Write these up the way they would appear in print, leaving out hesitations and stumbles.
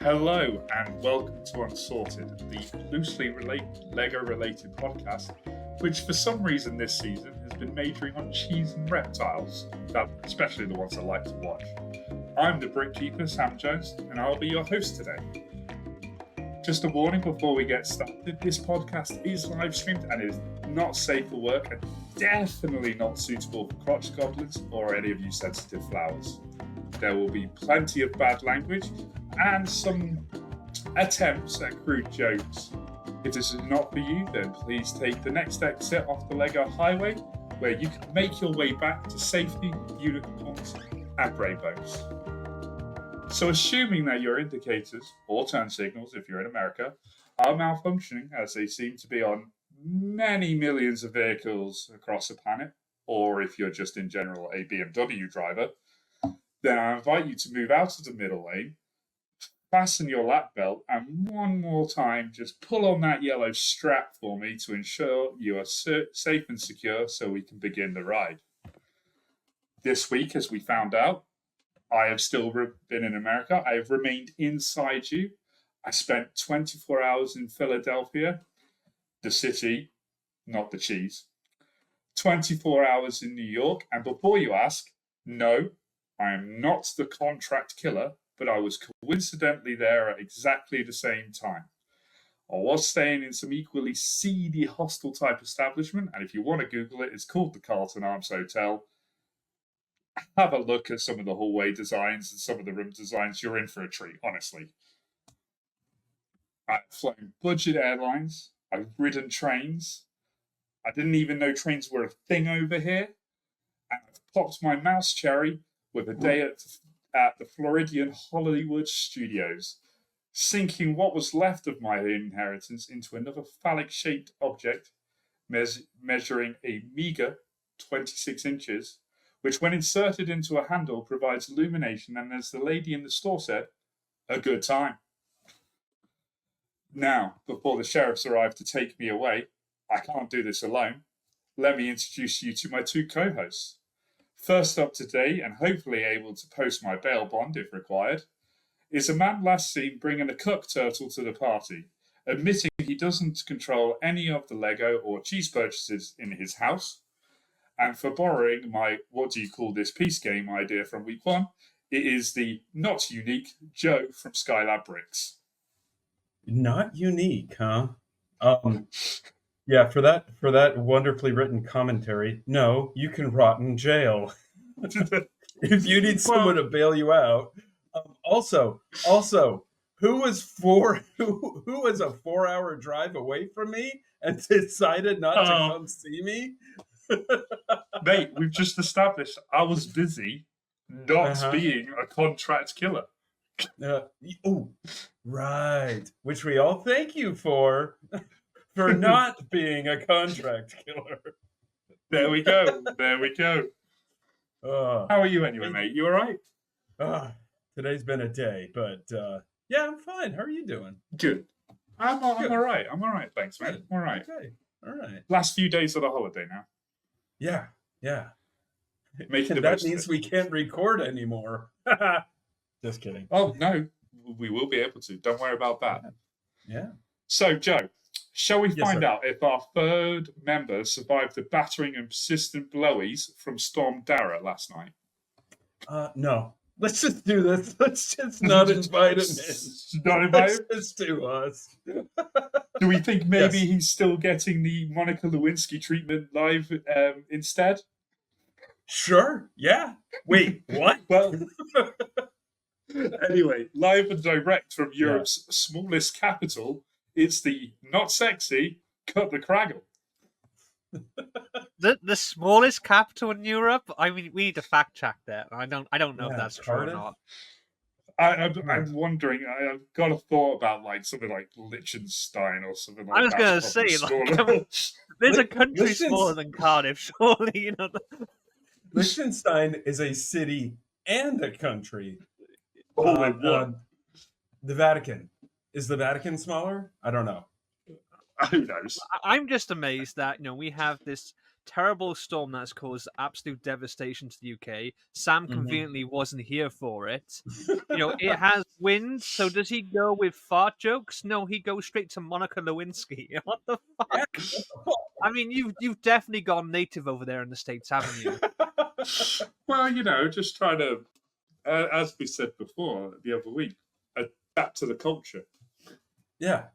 Hello and welcome to Unsorted, the loosely Lego-related podcast, which for some reason this season has been majoring on cheese and reptiles, especially the ones I like to watch. I'm the Brickkeeper, Sam Jones, and I'll be your host today. Just a warning before we get started, this podcast is live streamed and is not safe for work and definitely not suitable for crotch goblins or any of you sensitive flowers. There will be plenty of bad language and some attempts at crude jokes. If this is not for you, then please take the next exit off the Lego highway, where you can make your way back to safety, unicorns, and rainbows. So assuming that your indicators, or turn signals if you're in America, are malfunctioning, as they seem to be on many millions of vehicles across the planet, or if you're just in general a BMW driver, then I invite you to move out of the middle lane, fasten your lap belt, and one more time, just pull on that yellow strap for me to ensure you are safe and secure so we can begin the ride. This week, as we found out, I have still been in America. I have remained inside you. I spent 24 hours in Philadelphia, the city, not the cheese. 24 hours in New York, and before you ask, no, I am not the contract killer, but I was coincidentally there at exactly the same time. I was staying in some equally seedy hostel type establishment, and if you want to Google it, it's called the Carlton Arms Hotel. Have a look at some of the hallway designs and some of the room designs. You're in for a treat, honestly. I've flown budget airlines. I've ridden trains. I didn't even know trains were a thing over here. And I've popped my mouse cherry with a day at the Floridian Hollywood Studios, sinking what was left of my inheritance into another phallic-shaped object measuring a meager 26 inches, which when inserted into a handle provides illumination and, as the lady in the store said, a good time. Now, before the sheriffs arrive to take me away, I can't do this alone. Let me introduce you to my two co-hosts. First up today, and hopefully able to post my bail bond if required, is a man last seen bringing a cuck turtle to the party, admitting he doesn't control any of the Lego or cheese purchases in his house. And for borrowing my what do you call this piece game idea from week one, it is the not unique Joe from Skylab Bricks. Not unique, huh? Yeah, for that wonderfully written commentary, no, you can rot in jail if you need someone to bail you out. Also, who was a 4-hour drive away from me and decided not to come see me? Mate, we've just established I was busy not being a contract killer. Right. Which we all thank you for not being a contract killer. There we go. How are you anyway, mate? You all right? Today's been a day, but yeah, I'm fine. How are you doing? Good. I'm all right. I'm all right, thanks, mate. All right. Okay. All right. Last few days of the holiday now. Yeah. That means we can't record anymore. Just kidding. Oh, no. We will be able to. Don't worry about that. Yeah. So, Joe, shall we find out if our third member survived the battering and persistent blowies from Storm Dara last night? No. Let's just do this. Let's just not invite him in. Not invite him? Let's just do us. Do we think maybe he's still getting the Monica Lewinsky treatment live instead? Sure. Yeah. Wait, what? Well, anyway, live and direct from Europe's smallest capital, it's the not sexy CutTheKragle. The smallest capital in Europe? I mean, we need to fact check that. I don't know if that's true or not. I'm wondering. I've got a thought about like something like Liechtenstein or something like that. I was going to say, there's a country smaller than Cardiff, surely. You know. Liechtenstein is a city and a country. The Vatican. Is the Vatican smaller? I don't know. Who knows? I'm just amazed that we have this terrible storm that's caused absolute devastation to the UK. Sam Mhm. conveniently wasn't here for it. It has wind, so does he go with fart jokes? No, he goes straight to Monica Lewinsky. What the fuck? I mean, you've definitely gone native over there in the States, haven't you? Well, just trying to, as we said before the other week, adapt to the culture. Yeah.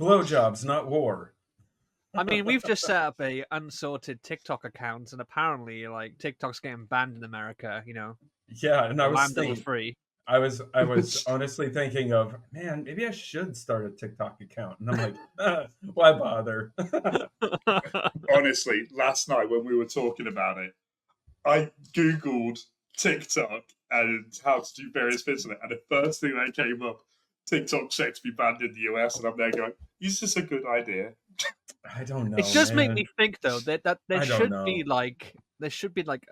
Blowjobs, not war. I mean, we've just set up a unsorted TikTok account, and apparently, like, TikTok's getting banned in America. Yeah, and I was Lambda thinking, was free. I was honestly thinking of, man, maybe I should start a TikTok account. And I'm like, why bother? Honestly, last night when we were talking about it, I Googled TikTok and how to do various bits of it, and the first thing that came up, TikTok set to be banned in the US, and I'm there going, is this a good idea? I don't know. It does make man. me think though that there I don't should know. be like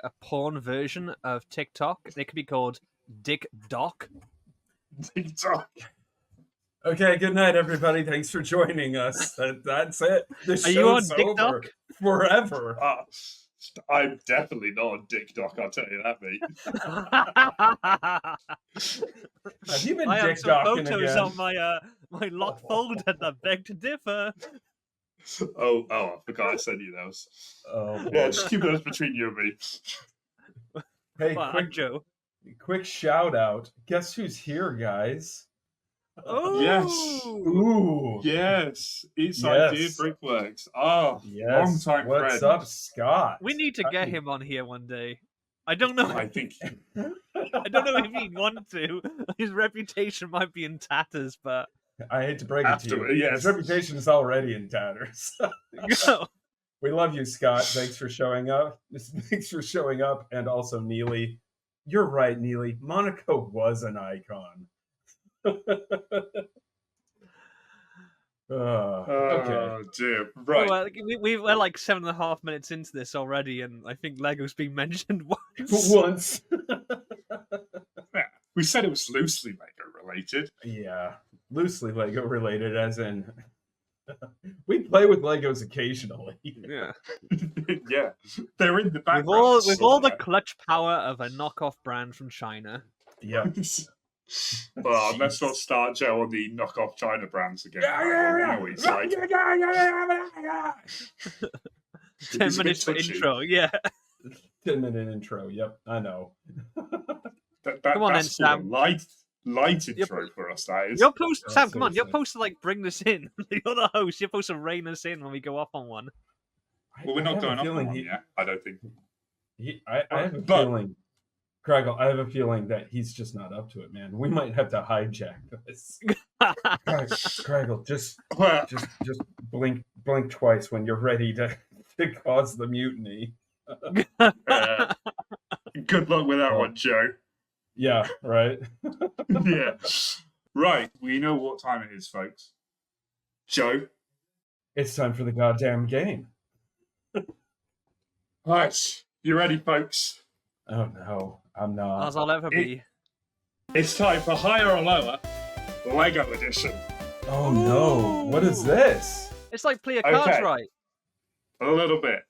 a porn version of TikTok. It could be called Dick Doc. TikTok. Okay, good night, everybody. Thanks for joining us. That's it. The Are you on show's Dick over Doc? forever. I'm definitely not on Dick Doc, I'll tell you that, mate. Have you been I have dick some docking photos again? on my lock folder that beg to differ. Oh, I forgot I sent you those. Oh, boy. Yeah, just keep those between you and me. Hey, Well, I'm Joe. quick shout out. Guess who's here, guys? Oh, Yes. Ooh. Yes. It's Yes. Idea Brickworks. Oh, Yes. long time What's friend. up, Scott? we need to get him on here one day. I don't know. I think I don't know if he'd want to. His reputation might be in tatters, but I hate to break it to you. After- yes. His reputation is already in tatters. We love you, Scott. Thanks for showing up. And also, Neely. You're right, Neely. Monica was an icon. Okay. Oh, dear. Right. Well, we're like 7.5 minutes into this already, and I think Lego's been mentioned once. Once. Yeah. We said it was loosely Lego related. Yeah. Loosely Lego related, as in we play with Legos occasionally. Yeah. Yeah. They're in the With background. all the clutch power of a knockoff brand from China. Yeah. Well, let's not start Joe on the knockoff China brands again. Now he's like, 10 It's a bit minutes for touchy. intro, yeah. 10-minute intro. Yep, I know. Come on then, that's called a Sam. light intro for us, that is. You're supposed, Oh, Sam, come on, you're seriously. supposed to like bring this in. You're the host. You're supposed to rein us in when we go off on one. Well, we're I not have a going up on feeling one yet, I don't think. I have a But- feeling, Kragle, I have a feeling that he's just not up to it, man. We might have to hijack this. Kragle, just Well, blink twice when you're ready to cause the mutiny. good luck with that one, Joe. Yeah, right. Yeah. Right, we know what time it is, folks. Joe. It's time for the goddamn game. Right, you ready, folks? Oh no, I'm not. As I'll ever be. It's time for Higher or Lower Lego Edition. Oh no, what is this? It's like play your cards Okay. right. A little bit.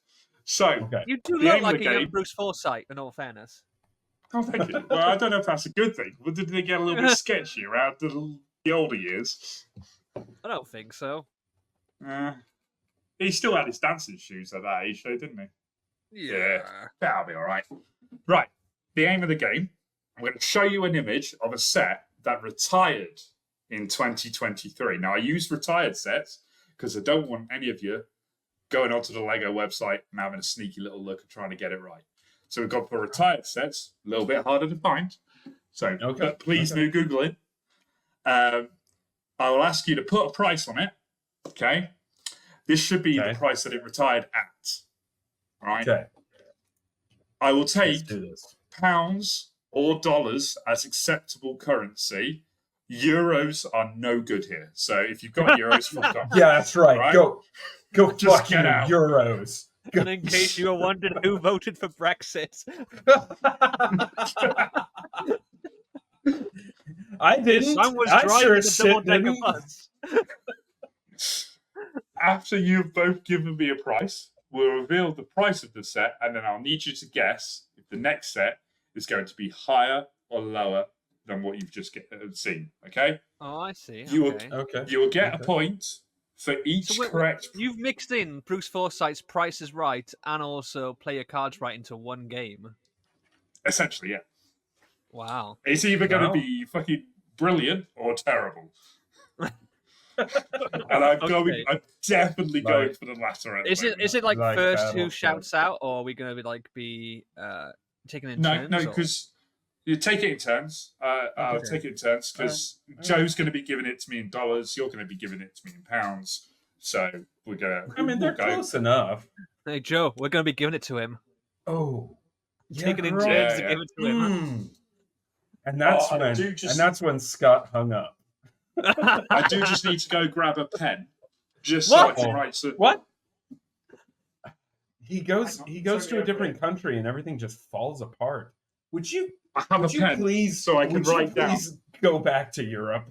So, Okay. You do The look aim of like a the young game- Bruce Forsyth, in all fairness. oh, thank you. Well, I don't know if that's a good thing. Well, did they get a little bit sketchy around the older years? I don't think so. He still had his dancing shoes at that age, though, didn't he? Yeah. That'll be all right. Right. The aim of the game, I'm going to show you an image of a set that retired in 2023. Now, I use retired sets because I don't want any of you going onto the Lego website and having a sneaky little look and trying to get it right. So we've got for retired sets, a little bit harder to find. So but please do Google it. I will ask you to put a price on it. Okay. This should be the price that it retired at. All right. Okay. I will Let's take do this. pounds or dollars as acceptable currency. Euros are no good here. So if you've got euros, fuck off. Yeah, that's right. Right? Go Just fuck get your out. euros. And in case you were wondering who voted for Brexit, I didn't. Sam was I driving sure the shit double-decker didn't. bus. After you've both given me a price, We'll reveal the price of the set, and then I'll need you to guess if the next set is going to be higher or lower than what you've just seen. Okay? Oh, I see. You will, Okay. you will get a point for each correct. You've mixed in Bruce Forsyth's Price is Right and also Play Your Cards Right into one game. Essentially, yeah. Wow. It's either going to Wow. be fucking brilliant or terrible. And I'm definitely going for the latter. Is it like Like first who Battle shouts out, or are we going to be taking in turns? No, because you take it in turns. I'll take it in turns because Joe's going to be giving it to me in dollars. You're going to be giving it to me in pounds. So we're gonna. I mean, they're close enough. Hey Joe, we're going to be giving it to him. Oh, Taking in right. turns to give it to him. Mm. And that's when Scott hung up. I do just need to go grab a pen, just What? so I can write. What? He goes to a different country and everything just falls apart. Would you I have a pen, please so I can write down. Please go back to Europe.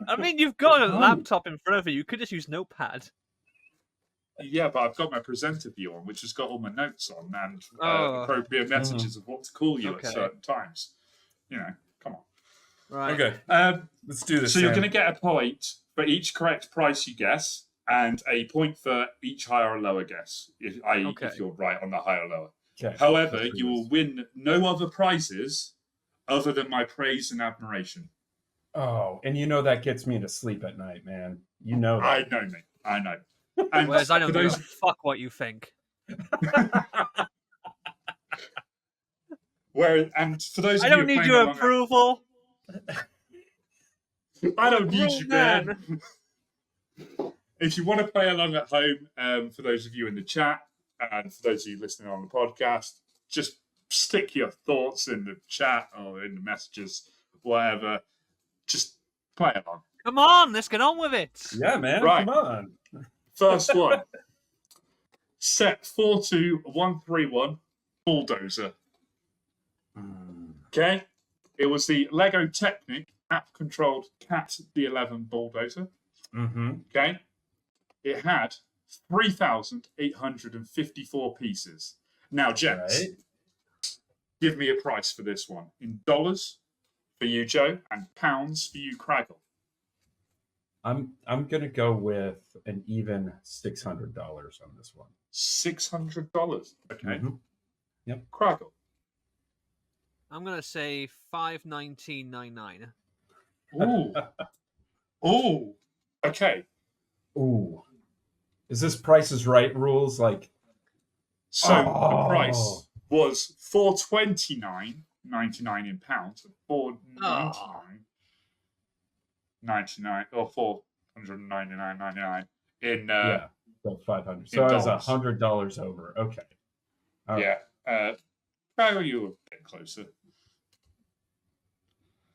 I mean, you've got a laptop in front of you. You could just use Notepad. Yeah, but I've got my presenter view on, which has got all my notes on and Oh. appropriate messages of what to call you Okay. at certain times. You know, come on. Right. Okay, let's do this. So you're Sam. going to get a point for each correct price you guess, and a point for each higher or lower guess, if you're right on the higher or lower. Okay. However, Let's do you will this. win no other prizes other than my praise and admiration. Oh, and you know that gets me to sleep at night, man. You know that. I know, mate. I know. And Whereas I don't for give a those, fuck what you think. for those I of you don't need playing your along at- approval. I don't need you, Man. man. If you want to play along at home, for those of you in the chat and for those of you listening on the podcast, just stick your thoughts in the chat or in the messages, whatever. Just play along. Come on, let's get on with it. Yeah, man. Right. Come on. First one. Set 42131 Bulldozer. Okay. It was the Lego Technic app-controlled Cat D11 Bulldozer. Mm-hmm. Okay. It had 3,854 pieces. Now, gents, Right. give me a price for this one in dollars for you, Joe, and pounds for you, Kraggle. I'm gonna go with an even $600 on this one. $600. Okay. Mhm. Yep. Kraggle. I'm gonna say $519.99. Ooh. Ooh. Okay. Ooh. Is this Price is Right rules? Like, So the price was $429.99 in pounds, and $499.99 or $499.99 in yeah, so 500. So I was dollars. $100 over. Okay. All right. yeah. Kraggle, you were a bit closer.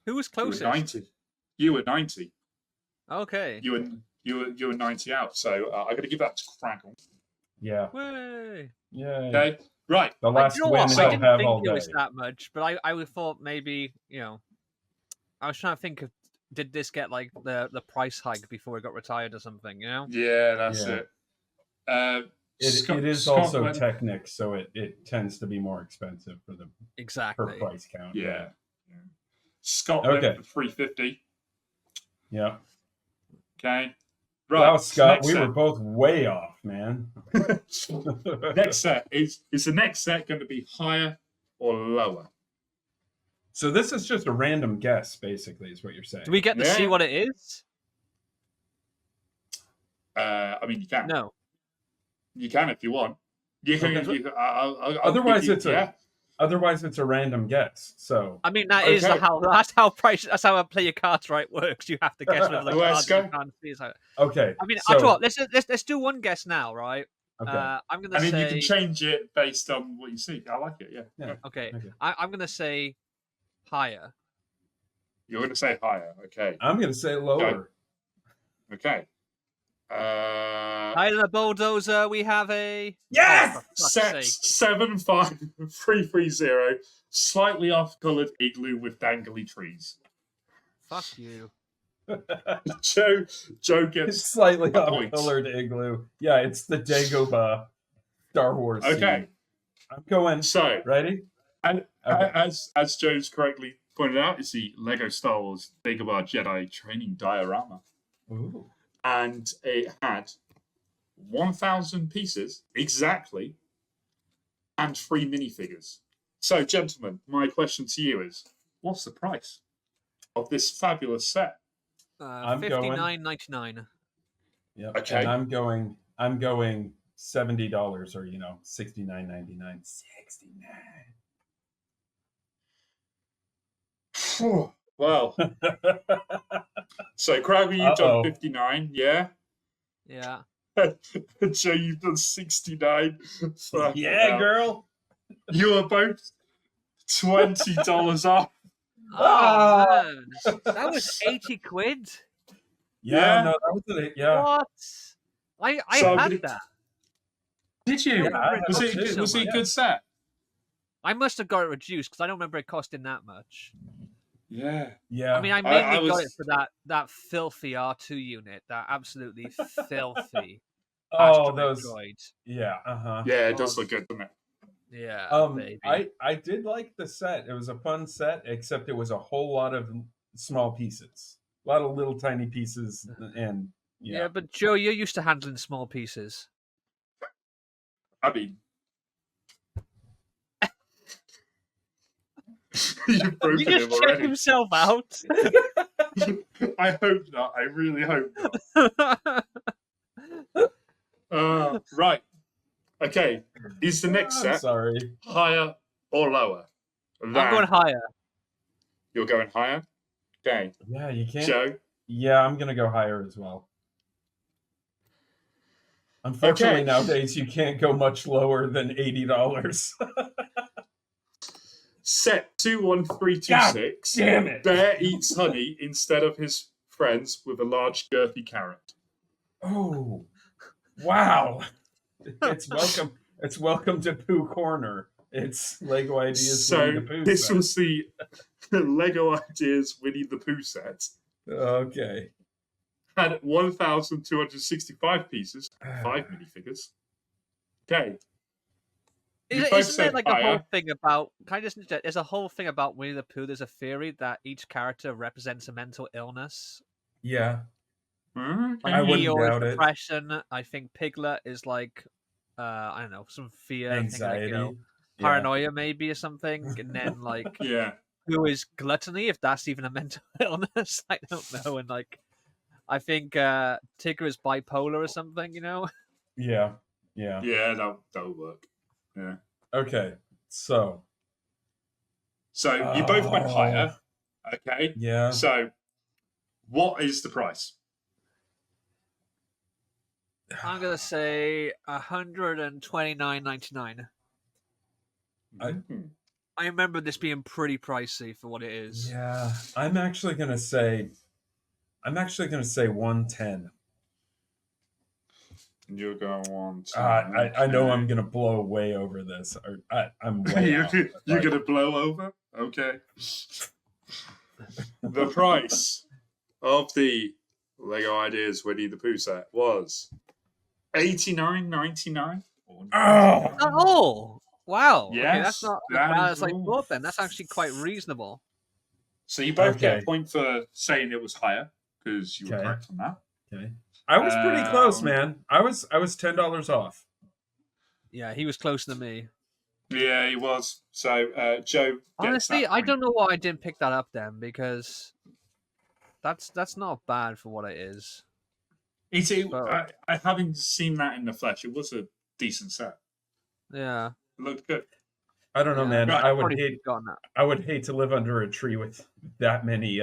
Who was You were closest? 90. You were 90. Okay. You were 90 out. So I'm going to give that to Kraggle. Yeah. Way. Yeah. Okay. Right. The last You know win what? he'll I didn't have think all it was day. that much, but I would thought maybe, I was trying to think of, did this get like the price hike before it got retired or something, Yeah, that's Yeah. it. It is also Technic, so it tends to be more expensive for the per Exactly. price count. Yeah. Scotland Okay. for 350. Yeah. Okay. Right. Wow, Scott, next we set. were both way off, man. Next set is the next set going to be higher or lower? So this is just a random guess, basically, is what you're saying. Do we get to see Yeah. what it is? I mean, you can. No. You can if you want. You can. Okay. I'll Otherwise, give you- it's a Otherwise, it's a random guess. So I mean, that's Okay. that's how Play Your Cards Right works. You have to guess whether the Let's cards you go. can't see. So, okay. I mean, so, I'll tell you what, let's do one guess now, right? okay. I'm gonna I mean, say you can change it based on what you see. I like it. Yeah. Yeah. okay. Okay. I'm gonna say higher. You're going to say higher. Okay. I'm going to say lower. Okay. Higher than a bulldozer, we have a Yes! Oh, for fuck's Set sake. 75330. Slightly off-coloured igloo with dangly trees. Fuck you. Joe It's gets slightly a point. off-colored igloo. Yeah, it's the Dagobah. Star Wars. Okay. Scene. I'm going. So, Ready? and Okay. as Joe's correctly pointed out, it's the Lego Star Wars Dagobah Jedi training diorama. Ooh. And it had 1,000 pieces exactly and 3 minifigures. So, gentlemen, my question to you is, what's the price of this fabulous set? I'm going. $59.99. Yep. Okay. And I'm going $70 or $69.99. 69. Well, so Kragle, you've done 59, yeah? Yeah. Joe, you've done 69. Fucking Yeah, hell. girl. You are both $20 off. Oh, man. That was 80 quid. Yeah. No, that was it. Yeah. What? I So had did- that. Did you? I don't remember Was costing it so was it a much. good set? I must have got it reduced because I don't remember it costing that much. Yeah. Yeah. I mean, I mainly I got was- it for that filthy R2 unit, that absolutely filthy Oh, astromech those. droid. Yeah. Uh-huh. Yeah, it does look good, doesn't it? Yeah, baby. I did like the set. It was a fun set, except it was a whole lot of small pieces, a lot of little tiny pieces, and Yeah, but Joe, you're used to handling small pieces. I mean, you've broken You just him checked already. himself out. I hope not. I really hope not. Right. Okay. Is the next I'm set sorry. higher or lower? I'm going higher. You're going higher? Okay. Yeah, you can't. Joe? Yeah, I'm gonna go higher as well. Unfortunately, Okay. nowadays you can't go much lower than $80. Set 21326. Damn it! Bear eats honey instead of his friends with a large girthy carrot. Oh, wow! It's welcome. It's welcome to Pooh Corner. It's Lego Ideas. So Winnie the Pooh this set. was the Lego Ideas Winnie the Pooh set. Okay. Had 1,265 pieces, 5 minifigures. Okay. You both Isn't there said like a whole higher. thing about? Can I just interject? There's a whole thing about Winnie the Pooh. There's a theory that each character represents a mental illness. Yeah. Okay. Like I wouldn't Eeyore is doubt it. depression. I think Piglet is like, I don't know, some fear, Anxiety. thing like, Yeah. paranoia maybe or something. And then like, Yeah. Pooh is gluttony, if that's even a mental illness. I don't know. And like, I think Tigger is bipolar or something. Yeah. Yeah. Yeah, that'll work. Yeah. Okay. So. So you both went higher. Okay. Yeah. So what is the price? I'm gonna say $129.99. I remember this being pretty pricey for what it is. Yeah. I'm actually gonna say 110. You're going one. I know I'm gonna blow way over this. I'm way you're out, you're but- gonna blow over? Okay. The price of the Lego Ideas Winnie the Pooh set was $89.99. Oh! Oh, wow. Okay, Yes, that's not as that bad is as I all. thought then. That's actually quite reasonable. So you both get Okay. a point for saying it was higher because you were Okay. correct on that. Okay. I was pretty close, Um, man. I was $10 off. Yeah, he was closer than me. Yeah, he was. So Joe gets Honestly, that I point. don't know why I didn't pick that up then, because that's not bad for what it is. I haven't seen that in the flesh. It was a decent set. Yeah. It looked good. I don't know, man. Right. I would Probably hate forgotten that. I would hate to live under a tree with that many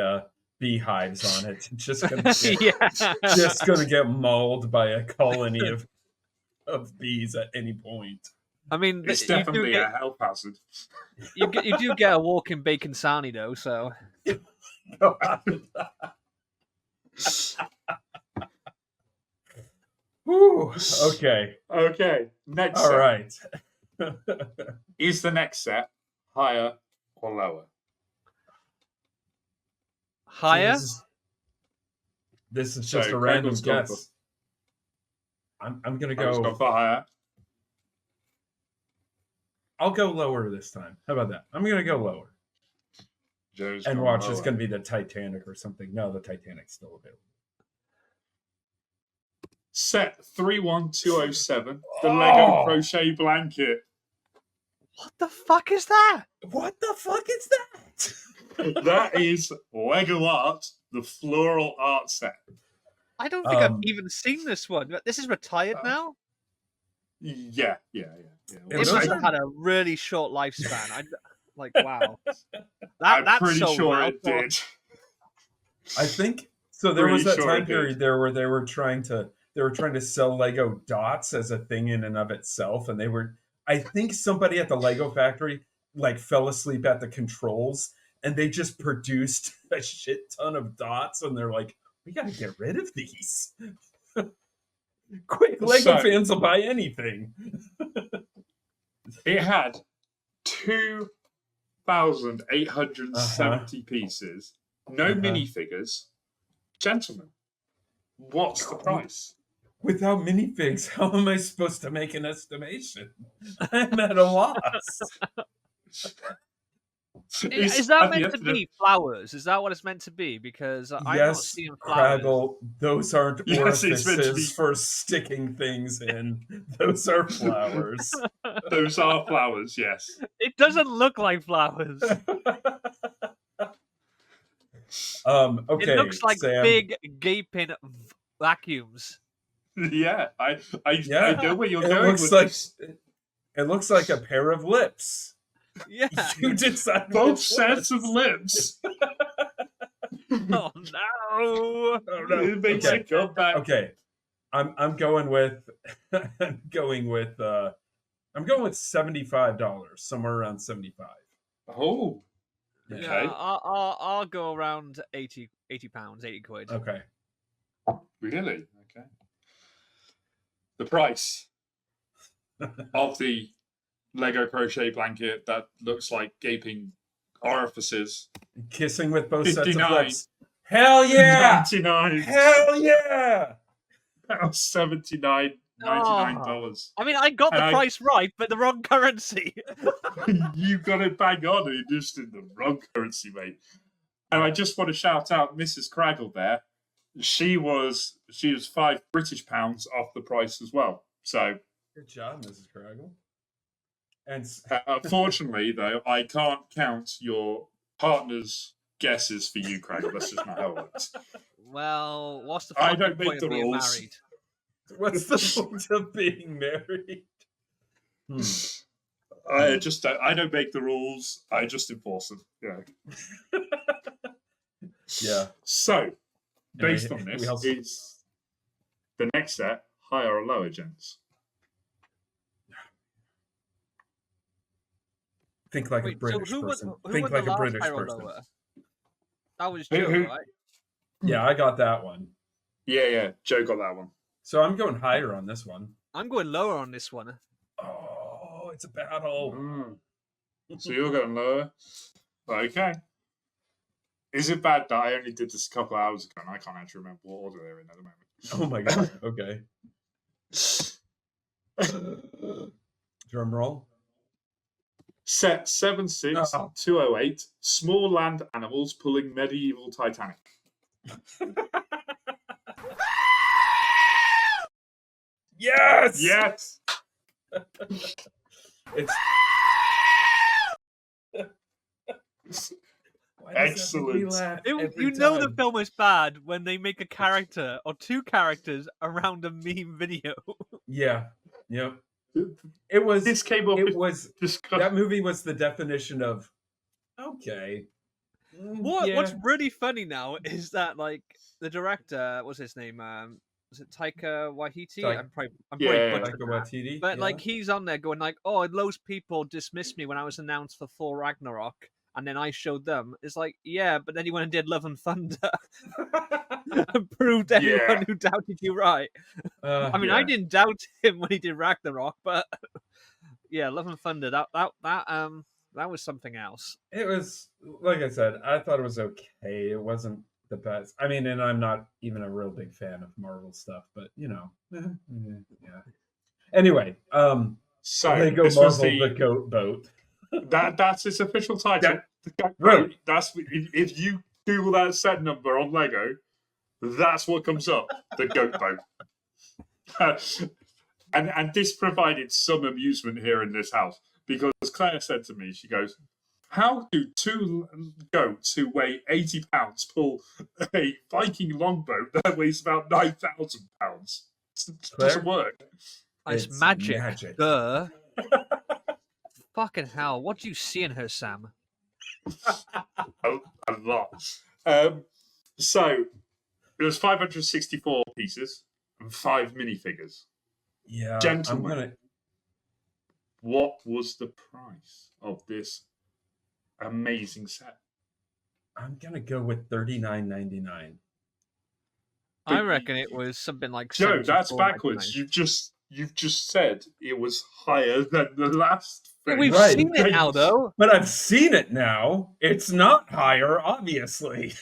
beehives on it. Just gonna get, Yeah. just gonna get mauled by a colony of bees at any point. I mean, It's you do definitely get a health hazard. you do get a walking bacon sarnie though, so Whew. Okay. Okay, next All set. right. Is the next set higher or lower? higher. This is So just a random Kragle's gone guess. I'm gonna I was go. going for higher. I'll go lower this time. How about that? I'm gonna go lower. Joe's And gone watch, lower. it's gonna be the Titanic or something. No, the Titanic's still available. Set 31207, the Lego crochet blanket. What the fuck is that? What the fuck is that? That is Lego Art, the floral art set. I don't think I've even seen this one. This is retired now? Yeah. It It looks must like- have had a really short lifespan. Wow. I'm That's pretty so sure well it thought. did. I think so. There was Pretty that sure time it period did. there where they were trying to sell Lego dots as a thing in and of itself, and I think somebody at the Lego factory like fell asleep at the controls, and they just produced a shit ton of dots, and they're like, we got to get rid of these. Quick, Lego fans will buy anything. It had 2,870 pieces, no minifigures. Gentlemen, what's the price? Without minifigs, how am I supposed to make an estimation? I'm at a loss. Is that meant to be flowers? Is that what it's meant to be? Because I'm not Yes, seeing flowers. Craggle, those aren't Yes, it's meant to be. orifices for sticking things in. Those are flowers. Those are flowers, yes. It doesn't look like flowers. Okay, It looks like Sam. big gaping vacuums. Yeah, I know where you're It going looks with like this. it looks like a pair of lips. Yeah. You decide Both which sets ones. of lips. Oh no! It makes Okay. it go back. Okay, I'm going with I'm going with $75, somewhere around 75. Oh, Yeah. Yeah, I'll go around 80 pounds, 80 quid. Okay. really? Okay. The price of the Lego crochet blanket that looks like gaping orifices. Kissing with both sets of 59. lips. Hell yeah! 99. Hell yeah! That was $79. $99. I mean, I got the And price right, but the wrong currency. You got it bang on, and you just in the wrong currency, mate. And I just want to shout out Mrs. Craggle there. She was £5 British off the price as well. So Good job, Mrs. Craggle. And unfortunately, though, I can't count your partner's guesses for you, Craggle. That's just not how it works. Well, what's the I fucking don't make point the of being rules. married? what's the point of being married? I don't make the rules. I just enforce them. Yeah. Yeah. So, based on we this, also- is the next set higher or lower, gents? Think like a Wait, British who person. won Think the like a last British higher or person. lower? That was Who- Joe, who- right? Yeah, I got that one. Yeah. Joe got that one. So I'm going higher on this one. I'm going lower on this one. Oh, it's a battle. So you're going lower. Okay. Is it bad that I only did this a couple of hours ago and I can't actually remember what order they're in at the moment? Oh my god. Okay. Drum roll. Set 76208, small land animals pulling medieval Titanic. Yes. Yes! It's Why does that make me Excellent. laugh You every know the time? film is bad when they make a character or two characters around a meme video. Yeah. Yep. It was. This came up. It was. Discuss- That movie was the definition of okay. What's really funny now is that like the director, what's his name? Was it Taika Waititi? I'm probably Yeah, butchering Taika that. Waititi? But Yeah. like he's on there going like, "Oh, loads of people dismissed me when I was announced for Thor Ragnarok, and then I showed them." It's like, yeah, but then he went and did Love and Thunder and proved everyone Yeah. who doubted you right. I mean, I didn't doubt him when he did Ragnarok, but yeah, Love and Thunder that was something else. It was, like I said, I thought it was okay. It wasn't the best. I mean, and I'm not even a real big fan of Marvel stuff, but you know, yeah. Anyway, So Lego this was Marvel the Goat Boat. that's its official title. The Goat Right. Boat. That's if you Google that set number on Lego, that's what comes up. The Goat Boat. And this provided some amusement here in this house because Claire said to me, she goes, "How do two goats who weigh 80 pounds pull a Viking longboat that weighs about 9,000 pounds? It doesn't work." It's magic. Duh. Fucking hell! What do you see in her, Sam? A lot. So it was 564 pieces and 5 minifigures. Yeah, Gentlemen, what was the price of this amazing set? I'm gonna go with $39.99. I reckon it was something like Joe, that's $74.99. backwards. You've just said it was higher than the last Yeah, thing. we've Right. seen it now, though. But I've seen it now. It's not higher, obviously.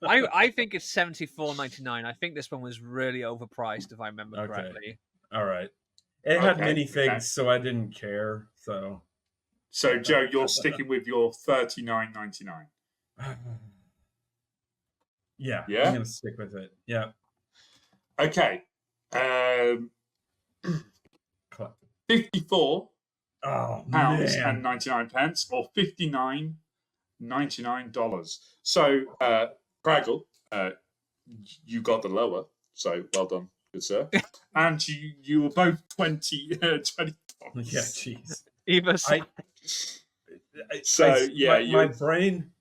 I think it's $74.99. I think this one was really overpriced, if I remember correctly. All right. It had Okay, minifigs, so I didn't care. So Joe, you're sticking with your $39.99. Yeah, Yeah? I'm gonna stick with it. Yeah. Okay. 54 Oh pounds man. and 99 pence, or $59.99. So, Kragle, you got the lower. So, well done, good sir. And you were both $20. Yeah, jeez. Either side.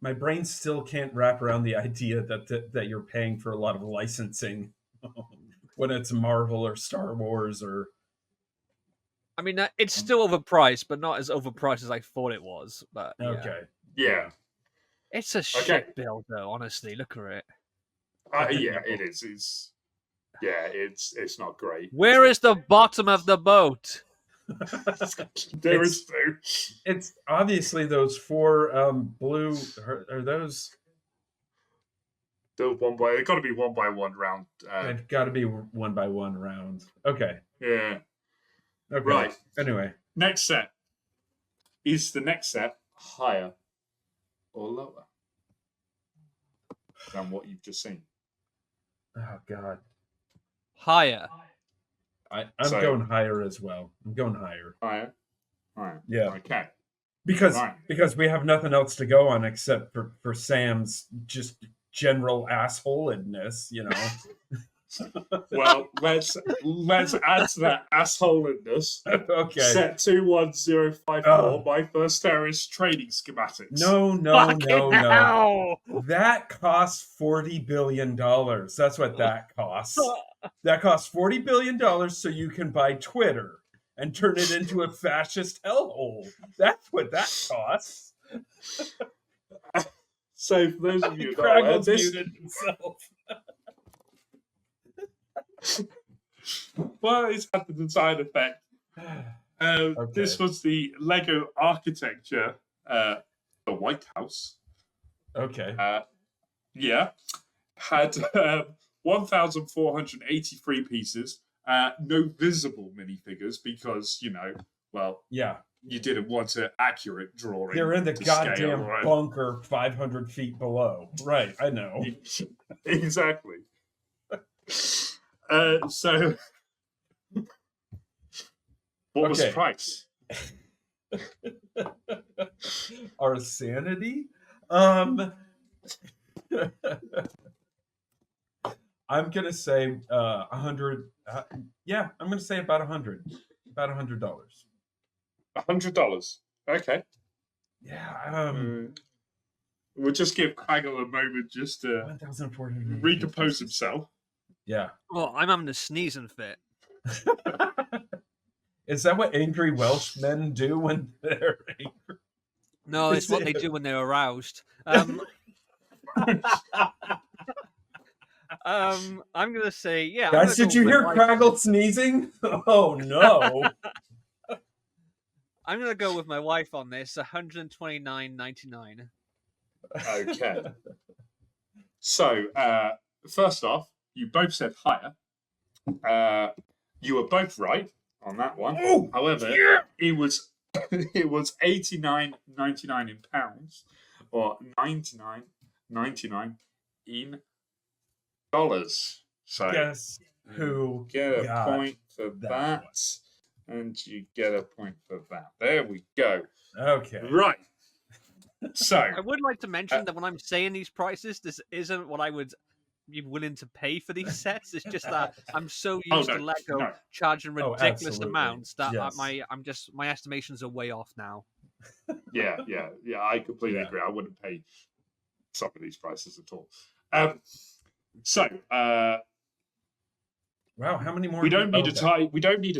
My brain still can't wrap around the idea that you're paying for a lot of licensing when it's Marvel or Star Wars or. I mean, it's still overpriced, but not as overpriced as I thought it was. But yeah. Okay. Yeah. It's a shit bill, though. Honestly, look at it. Yeah, it is. It's not great. Where is the bottom of the boat? There is two. It's obviously those 4 blue. Are those? They've got to be 1 by 1 round. They've got to be 1 by 1 round. Okay. Yeah. Okay. Right. Anyway, Next set. Is the next set higher or lower than what you've just seen? oh god, Higher. I'm So- going higher as well. I'm going higher. Higher. Right. Yeah. Okay. Because Right. we have nothing else to go on except for Sam's just general assholedness, you know. Well, let's add to that assholeness. Okay. Set 21054. Oh. My first terrorist training schematics. No. Hell! That costs $40 billion. That's what that costs. That costs $40 billion so you can buy Twitter and turn it into a fascist hellhole. That's what that costs. So for those of you who don't know, Kraggle's muted himself. well, it's had the desired effect. This was the Lego architecture, the White House. Okay. Yeah, had 1,483 pieces. No visible minifigures because Yeah. you didn't want an accurate drawing. They're in the to goddamn scale, right? bunker 500 feet below. Right, I know. Exactly. So, what was the Okay. price? Our sanity? I'm gonna say 100. Yeah, I'm gonna say about 100. About $100. $100. Okay. Yeah. We'll just give Kragle a moment just to 1,400. recompose himself. Yeah. Oh, I'm having a sneezing fit. Is that what angry Welsh men do when they're angry? No, it's what they do when they're aroused. I'm gonna say, yeah. Guys, did you hear Kraggle sneezing? Oh no! I'm gonna go with my wife on this. $129.99. Okay. So, first off, you both said higher. You were both right. on that one. Oh, However, yeah. it was $89.99 in pounds, or $99.99 in dollars. So Guess who get a got point for that, and you get a point for that. There we go. Okay. Right. So I would like to mention that when I'm saying these prices, this isn't what I would be willing to pay for these sets. It's just that I'm so used to Lego charging ridiculous absolutely. amounts that Yes. my estimations are way off now. yeah, I completely agree. I wouldn't pay some of these prices at all. Wow, how many more? We don't need a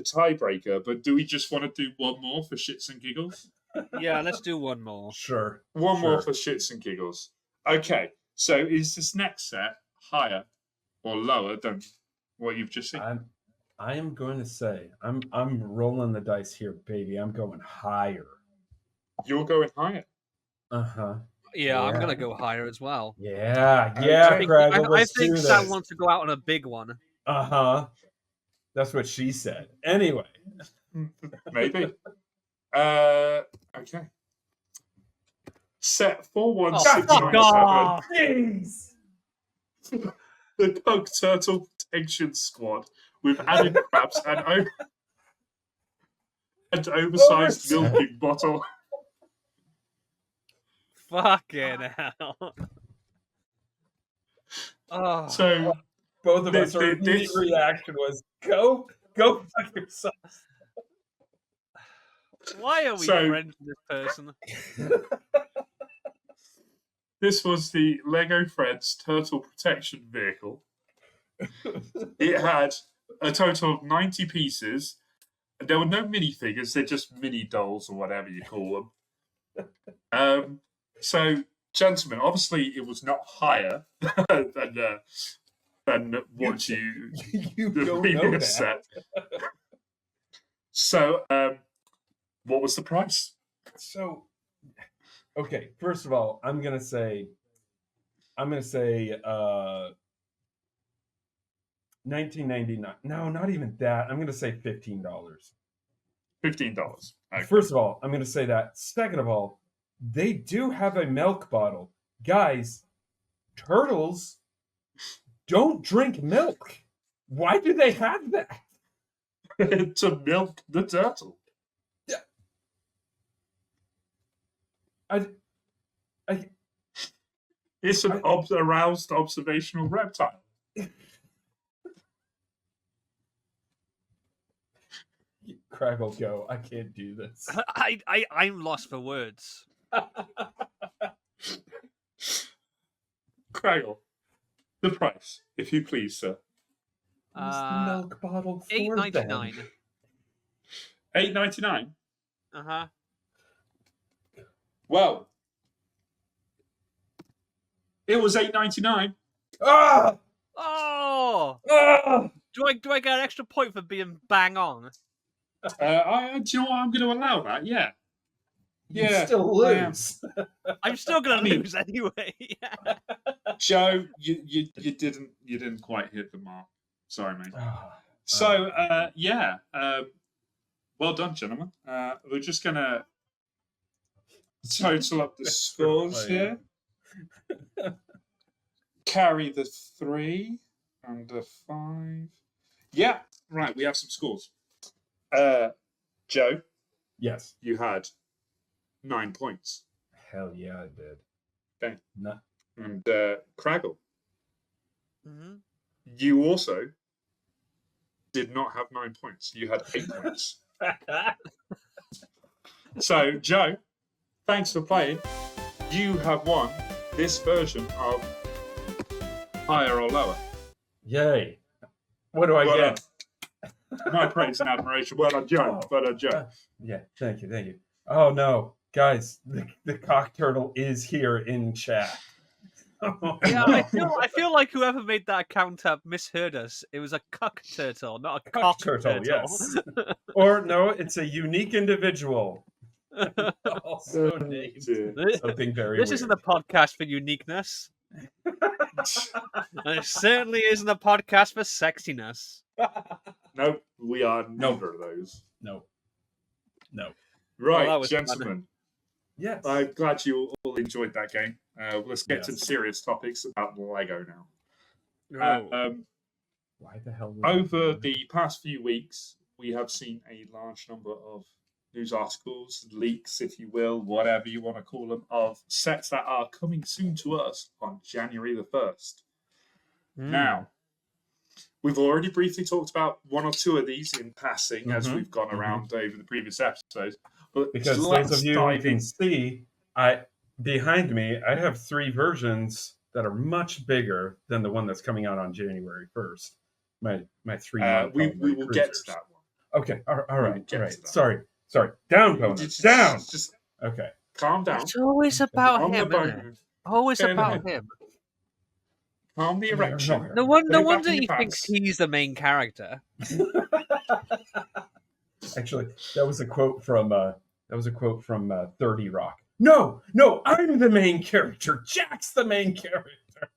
tiebreaker, but do we just want to do one more for shits and giggles? Yeah, let's do one more. Sure. One more for shits and giggles. Okay, so is this next set higher or lower than what you've just seen? I am going to say I'm rolling the dice here, baby. I'm going higher. You're going higher. Yeah, I'm gonna go higher as well. Yeah. Okay. Kragle, I think Sam wants to go out on a big one. That's what she said. Anyway. Maybe. Okay. Set 41697. Jeez. The Pug Turtle Protection Squad with added crabs and oversized milking bottle. Fucking hell. Oh. So both of us, our immediate reaction was go fuck yourself. Why are we friends with this person? This was the Lego Friends Turtle Protection Vehicle. It had a total of 90 pieces. There were no minifigures, they're just mini dolls or whatever you call them. So, gentlemen, obviously it was not higher than what the previous set. So, what was the price? So, okay, first of all, I'm gonna say $19.99. No, not even that. I'm gonna say $15. $15. Okay. First of all, I'm gonna say that. Second of all, they do have a milk bottle. Guys, turtles don't drink milk. Why do they have that? To milk the turtle. It's an aroused observational reptile. Kragle, go. I can't do this. I'm lost for words. Kragle, the price, if you please, sir. What's the milk bottle for? $8.99. $8.99? Well, it was $8.99. Ah! Oh! Ah! Do I get an extra point for being bang on? Do you know what? I'm going to allow that. Yeah. You still lose. I'm still going to lose anyway. Joe, you didn't quite hit the mark. Sorry, mate. So well done, gentlemen. We're just going to total up the scores here. Carry the 3 and the 5. Yeah, right. We have some scores. Joe. Yes. You had 9 points. Hell yeah, I did. Okay. No. And Kragle. You also did not have 9 points. You had 8 points. So, Joe, thanks for playing. You have won this version of Higher or Lower. Yay. What do I get? My praise and admiration. Well done, Joe. Well done, Joe. Yeah, thank you. Oh, no. Guys, the cock turtle is here in chat. Yeah, I feel like whoever made that account up misheard us. It was a cuck turtle, not a cock turtle. Yes. Or no, it's a unique individual. Also named something very This weird. isn't a podcast for uniqueness. And it certainly isn't a podcast for sexiness. No, we are neither of those. No. Right, that was fun. gentlemen. Yes. I'm glad you all enjoyed that game. Let's get to the Yes. serious topics about Lego now. Oh. Why the hell? Over the past few weeks, we have seen a large number of news articles, leaks, if you will, whatever you want to call them, of sets that are coming soon to us on January the 1st. Now, we've already briefly talked about one or two of these in passing as we've gone around over the previous episodes. But because those of you who can see, behind me, I have 3 versions that are much bigger than the one that's coming out on January 1st. My 3 we will get to that one. Okay, all right. Sorry. Down, bonus. Down. Just okay. Calm down. It's always about Calm him, the isn't it? bone. Always Fair about enough. him. Calm the erection. No Put it back wonder in he your thinks pants. he's the main character. Actually, that was a quote from 30 Rock. No, I'm the main character. Jack's the main character.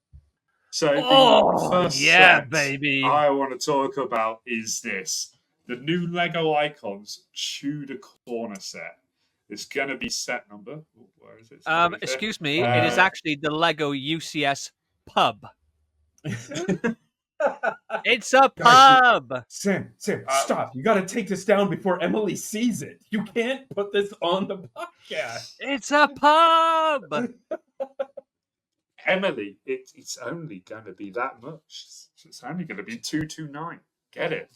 So the first set baby. I want to talk about is this. The new Lego Icons Tudor Corner set. It's going to be set number. Where is it? Excuse me. It is actually the Lego UCS pub. It's a pub. Sam, stop. You got to take this down before Emily sees it. You can't put this on the podcast. It's a pub. Emily, it's only going to be that much. It's only going to be 229. Get it?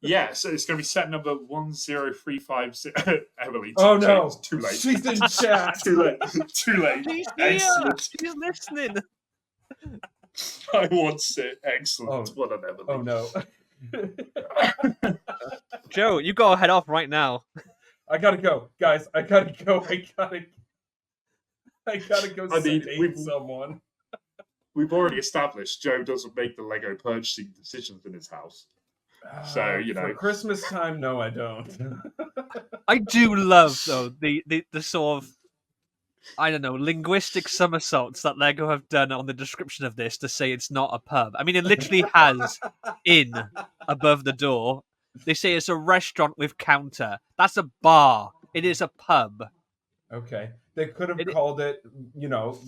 Yeah, so it's going to be set number 10350. Emily, oh no, it's too late. She's in chat. Too late. She's here. Excellent. She's listening. I want it. Excellent. What an Emily. Oh no. Joe, you go head off right now. I gotta go, guys. I gotta go. I gotta go sedate someone. We've already established Joe doesn't make the Lego purchasing decisions in his house. So, for Christmas time, no, I don't. I do love, though, the sort of, I don't know, linguistic somersaults that Lego have done on the description of this to say it's not a pub. I mean, it literally has inn above the door. They say it's a restaurant with counter. That's a bar. It is a pub. Okay. They could have called it,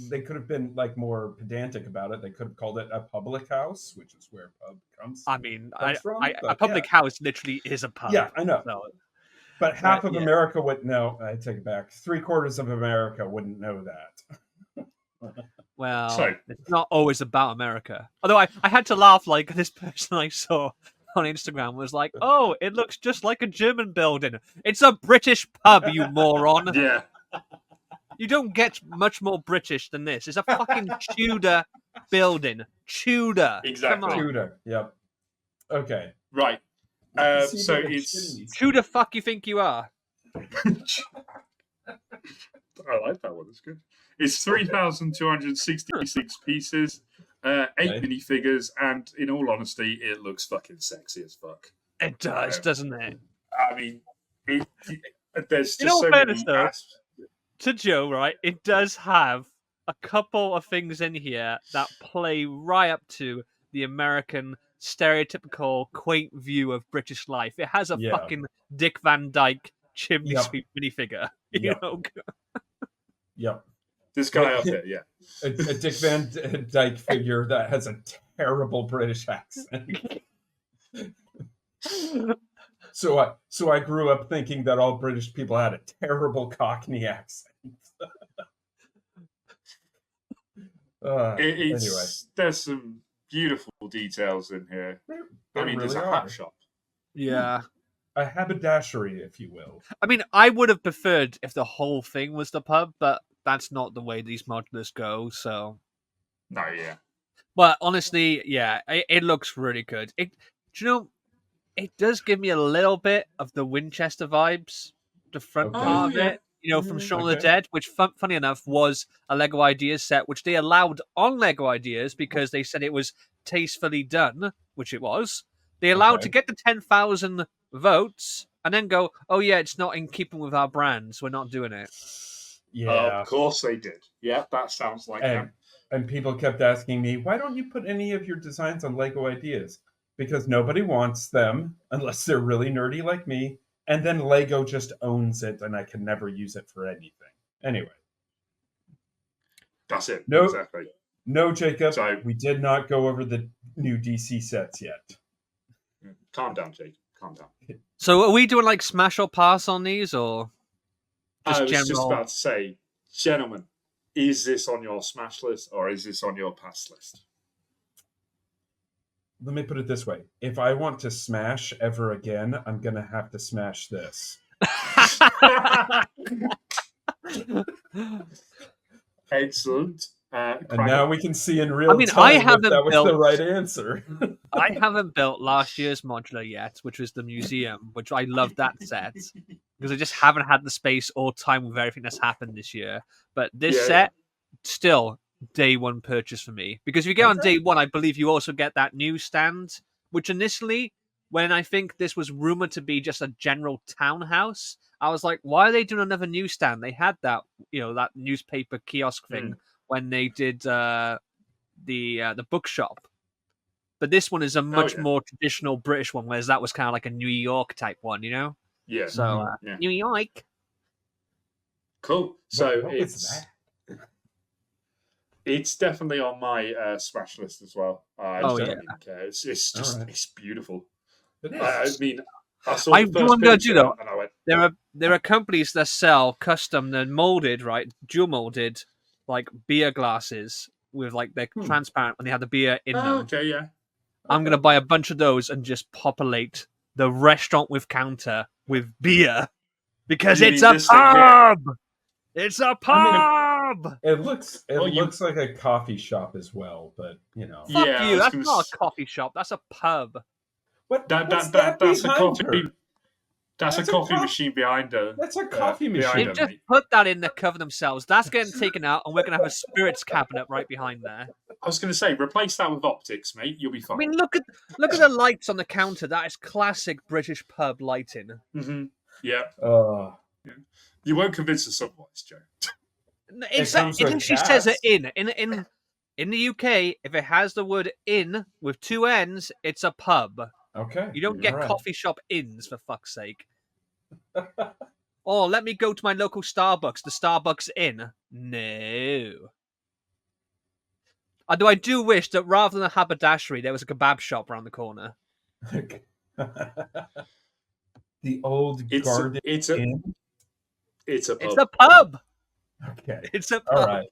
they could have been like more pedantic about it. They could have called it a public house, which is where pub comes from. I mean, a public house literally is a pub. Yeah, I know. So, but half of America would know. I take it back. 3/4 of America wouldn't know that. Well, it's not always about America. Although I had to laugh, like this person I saw on Instagram was like, "Oh, it looks just like a German building. It's a British pub, you moron." Yeah. You don't get much more British than this. It's a fucking Tudor building. Tudor. Exactly. Come on. Tudor. Yep. Okay. Right. So it's Who the fuck you think you are? I like that one. It's good. It's 3,266 pieces, 8 minifigures, and in all honesty, it looks fucking sexy as fuck. It does, doesn't it? I mean, there's just in all so fairness, many though, to Joe, right? It does have a couple of things in here that play right up to the American stereotypical quaint view of British life. It has a fucking Dick Van Dyke chimney sweep minifigure. You know? Yep. This guy up here, yeah. A Dick Van Dyke figure that has a terrible British accent. So I grew up thinking that all British people had a terrible Cockney accent. Anyway, there's some beautiful details in here. I mean, there's a hat shop. Yeah. A haberdashery, if you will. I mean, I would have preferred if the whole thing was the pub, but that's not the way these modulars go, so... No, yeah. But honestly, yeah, it looks really good. Do you know, it does give me a little bit of the Winchester vibes, the front part of it, from Shaun of the Dead, which, funny enough, was a Lego Ideas set, which they allowed on Lego Ideas because they said it was tastefully done, which it was. They allowed to get the 10,000 votes and then go, oh yeah, it's not in keeping with our brands, we're not doing it. Yeah. Of course they did. Yeah, that sounds like them. And people kept asking me, why don't you put any of your designs on Lego Ideas? because nobody wants them unless they're really nerdy like me. And then Lego just owns it, and I can never use it for anything. Anyway. That's it. No, Exactly. no, Jacob. So- we did not go over the new DC sets yet. Calm down, Jake. Calm down. So are we doing like smash or pass on these, or I was general? just about to say, gentlemen, is this on your smash list or is this on your pass list? Let me put it this way. If I want to smash ever again, I'm going to have to smash this. Excellent. And now we can see in real I mean, time I if haven't that was built- the right answer. I haven't built last year's modular yet, which was the museum, which I love that set because I just haven't had the space or time with everything that's happened this year. But this set, still day one purchase for me, because if you get on day one, I believe you also get that newsstand, which initially, when I think this was rumored to be just a general townhouse, I was like, why are they doing another newsstand? They had that, that newspaper kiosk thing when they did the bookshop. But this one is a much more traditional British one, whereas that was kind of like a New York type one, Yeah. So, New York. Cool. So what was that? it's definitely on my smash list as well. I Oh, don't yeah. even care. It's just it's beautiful. It is. I mean, I saw I the do first want to picture do, though. and I went, There are companies that sell custom and molded, right, dual molded, like beer glasses with like they're transparent when they have the beer in them. okay, yeah. I'm gonna buy a bunch of those and just populate the restaurant with counter with beer because You it's mean a this thing here? pub. It's a I pub. It looks Well, looks like a coffee shop as well, but Fuck Yeah, I you. was That's gonna not s- a coffee shop. That's a pub. What's That's that a behind coffee. her? That's a That's a coffee co- machine behind her. That's a coffee behind machine. They've her, just mate. put that in to cover themselves. That's getting taken out, and we're gonna have a spirits cabinet right behind there. I was going to say, replace that with optics, mate. You'll be I fine. mean, look at the lights on the counter. That is classic British pub lighting. Yeah. You won't convince us otherwise, Joe. It comes with actually says it cats. in the UK. If it has the word "in" with two N's, it's a pub. Okay. You don't get all right. coffee shop inns, for fuck's sake. Oh, let me go to my local Starbucks. The Starbucks Inn. No. Although I do wish that rather than a haberdashery, there was a kebab shop around the corner. The old garden It's a inn. it's a pub. It's a pub. Okay. It's a pub.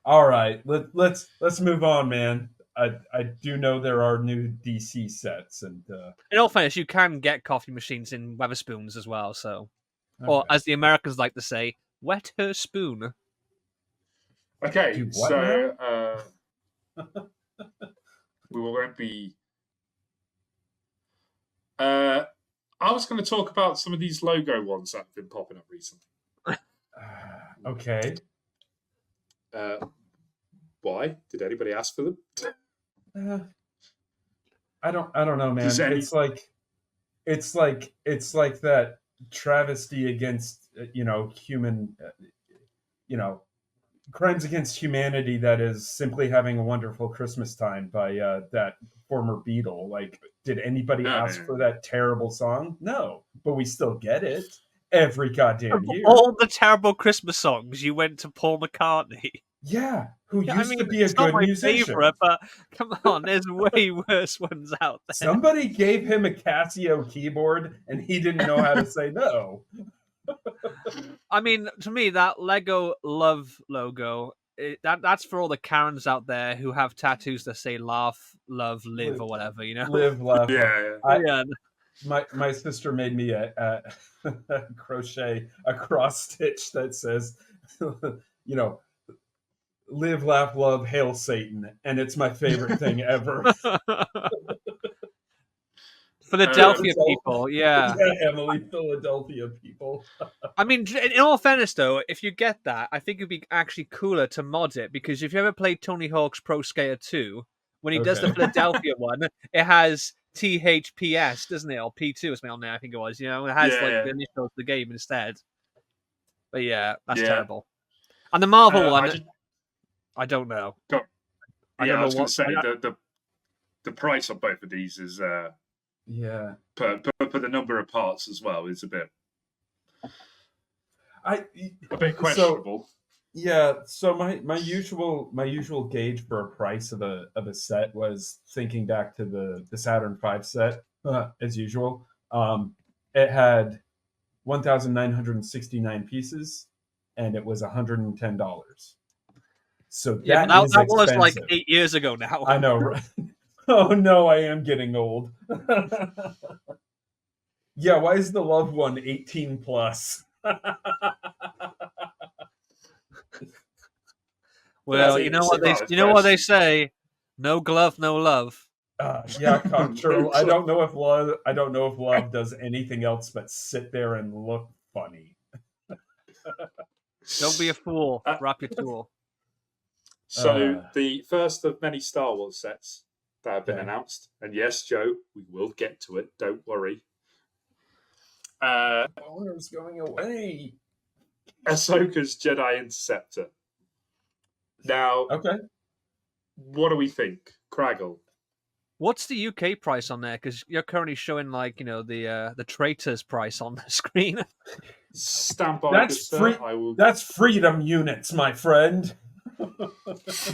All right. Let's move on, man. I do know there are new DC sets, and In all fairness, you can get coffee machines in Weatherspoons as well. So, or okay. as the Americans like to say, wet her spoon. Okay, Do what so we won't be. I was going to talk about some of these logo ones that have been popping up recently. Okay. Why? Did anybody ask for them? I don't know, man. Does any- It's like that travesty against human crimes against humanity that is simply having a wonderful Christmas time by that former Beatle. Like, did anybody ask for that terrible song? No, but we still get it every goddamn year. All the terrible Christmas songs, you went to Paul McCartney. Yeah, who Yeah, used to be a it's not good my musician. favorite, but come on, there's way worse ones out there. Somebody gave him a Casio keyboard, and he didn't know how to say no. I mean, to me, that Lego Love logo, that's for all the Karens out there who have tattoos that say laugh, love, live, or whatever, Live, laugh. Yeah. My sister made me a crochet a cross stitch that says, live, laugh, love, hail Satan, and it's my favorite thing ever. Philadelphia people, yeah. Yeah, Emily, Philadelphia people. I mean, in all fairness, though, if you get that, I think it'd be actually cooler to mod it, because if you ever played Tony Hawk's Pro Skater 2, when he does the Philadelphia one, it has THPS, doesn't it? Or P2 is on there, I think it was. It has the initials of the game instead. But yeah, that's terrible. And the Marvel one, I don't know. I was going to say the the price on both of these is Yeah. per the number of parts as well is a bit I questionable. So my usual gauge for a price of a set was thinking back to the Saturn V set, as usual. It had 1,969 pieces, and it was $110. So that is that was like expensive. 8 years ago now. I know, right? Oh no, I am getting old. Yeah, why is the Love one 18 plus? Well, you know what they say, no glove, no love. Yeah, Cockturtle. I don't know if love does anything else but sit there and look funny. Don't be a fool. Wrap your tool. So the first of many Star Wars sets that have been Okay. announced, and yes, Joe, we will get to it. Don't worry. Owner's going away. Ahsoka's Jedi Interceptor. Now, Okay. what do we think, Kragle? What's the UK price on there? Because you're currently showing the traitor's price on the screen. Stand by. That's free. That's freedom units, my friend.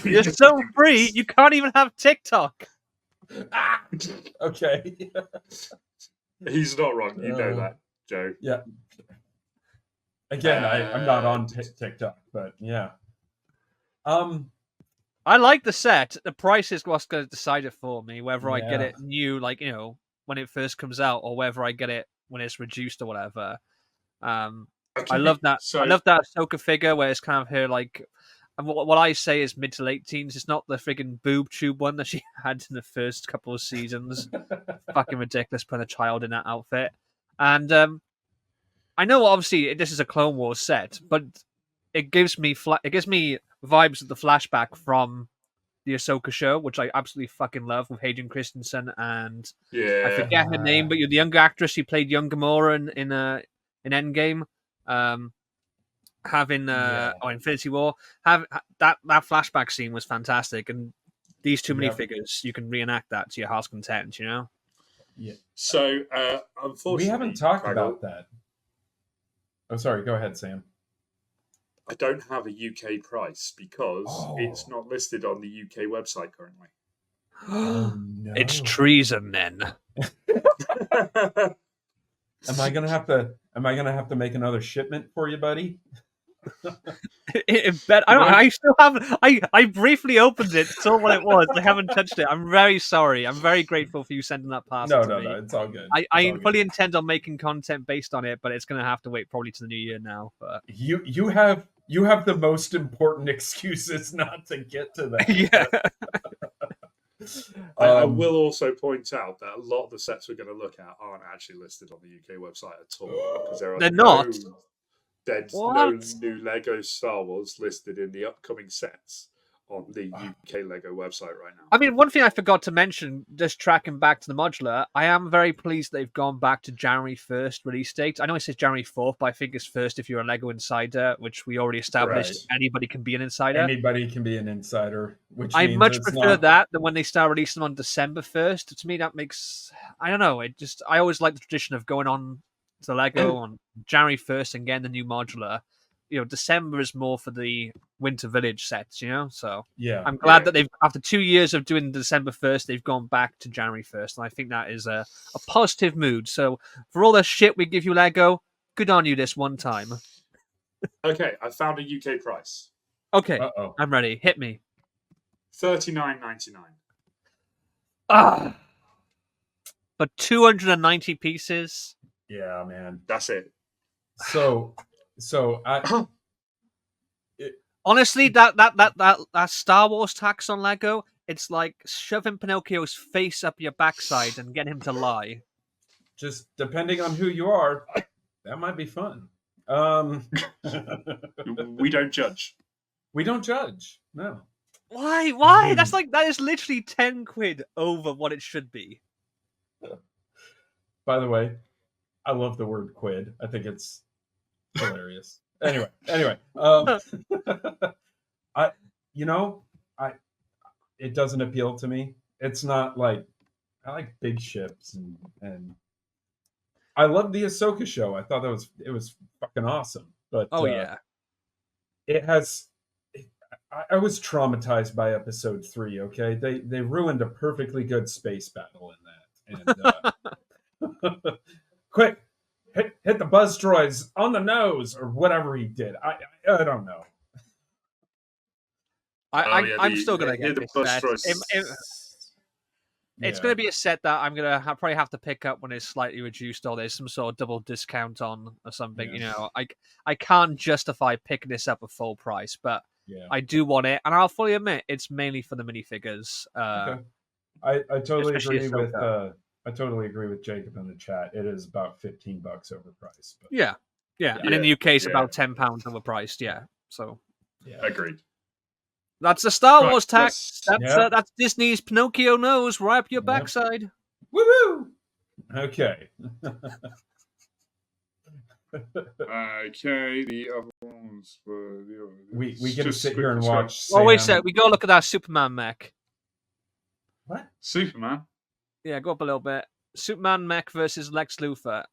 You're so free, you can't even have TikTok. Okay. He's not wrong. You know that, Joe. Yeah. Again, I'm not on TikTok, but yeah. I like the set. The price is what's going to decide it for me, whether I get Yeah. it new, when it first comes out, or whether I get it when it's reduced or whatever. Okay, I love that. so- I love that Ahsoka figure where it's kind of her and what I say is mid to late teens. It's not the friggin' boob tube one that she had in the first couple of seasons. Fucking ridiculous putting a child in that outfit. And I know obviously this is a Clone Wars set, but it gives me vibes of the flashback from the Ahsoka show, which I absolutely fucking love, with Hayden Christensen and I forget her name, but you're the younger actress who played young Gamora in Endgame. Infinity War. That flashback scene was fantastic, and these two minifigures, you can reenact that to your heart's content, you know? Yeah. So, unfortunately, We haven't talked Kragle, about that. Oh, sorry. Go ahead, Sam. I don't have a UK price because it's not listed on the UK website currently. No. It's treason, then. Am I gonna have to make another shipment for you, buddy? I still haven't. I briefly opened it, saw what it was. I haven't touched it. I'm very sorry. I'm very grateful for you sending that past to me. No, it's all good. I fully intend on making content based on it, but it's going to have to wait probably to the new year now. But you have the most important excuses not to get to that. Yeah. I will also point out that a lot of the sets we're going to look at aren't actually listed on the UK website at all because They're not. There's no new Lego Star Wars listed in the upcoming sets on the UK Lego website right now. I mean, one thing I forgot to mention, just tracking back to the modular, I am very pleased they've gone back to January 1st release date. I know it says January 4th, but I think it's 1st if you're a Lego insider, which we already established. Right. Anybody can be an insider. Anybody can be an insider, which I means much it's prefer not... that than when they start releasing them on December 1st. To me, that makes... I don't know. I always like the tradition of going on to Lego on January 1st and getting the new modular. You know, December is more for the Winter Village sets, you know? So Yeah. I'm glad that they've, after 2 years of doing December 1st, they've gone back to January 1st. And I think that is a positive mood. So for all the shit we give you, Lego, good on you this one time. Okay, I found a UK price. Okay, Uh-oh. I'm ready. Hit me. $39.99. But 290 pieces. Yeah, man. That's it. So I Honestly, that Star Wars tax on Lego, it's like shoving Pinocchio's face up your backside and getting him to lie. just depending on who you are, that might be fun. We don't judge. We don't judge. No. Why? That is literally 10 quid over what it should be. By the way, I love the word quid. I think it's hilarious. Anyway, it doesn't appeal to me. It's not like I like big ships and I love the Ahsoka show. I thought it was fucking awesome. But Oh yeah. it has. I was traumatized by episode 3. Okay, they ruined a perfectly good space battle in that. And quick, hit the buzz droids on the nose or whatever he did. I don't know. I'm still gonna get the this bus set. choice. It's going to be a set that I'm going to probably have to pick up when it's slightly reduced or there's some sort of double discount on or something. Yeah. You know, I can't justify picking this up at full price, but Yeah. I do want it, and I'll fully admit it's mainly for the minifigures. Okay. I totally especially agree with Ahsoka. I totally agree with Jacob in the chat. It is about $15 overpriced. But Yeah, and in the UK it's Yeah. about £10 overpriced. Yeah, so yeah. Agreed. that's the Star Right, Wars tax. That's Disney's Pinocchio nose right up your Yep. backside. Woo-hoo! Okay. Okay, the other ones were We get to just sit here and quickly watch. Oh wait a Sam- sec, we gotta look at that Superman mech. What? Superman. Yeah, go up a little bit. Superman mech versus Lex Luthor.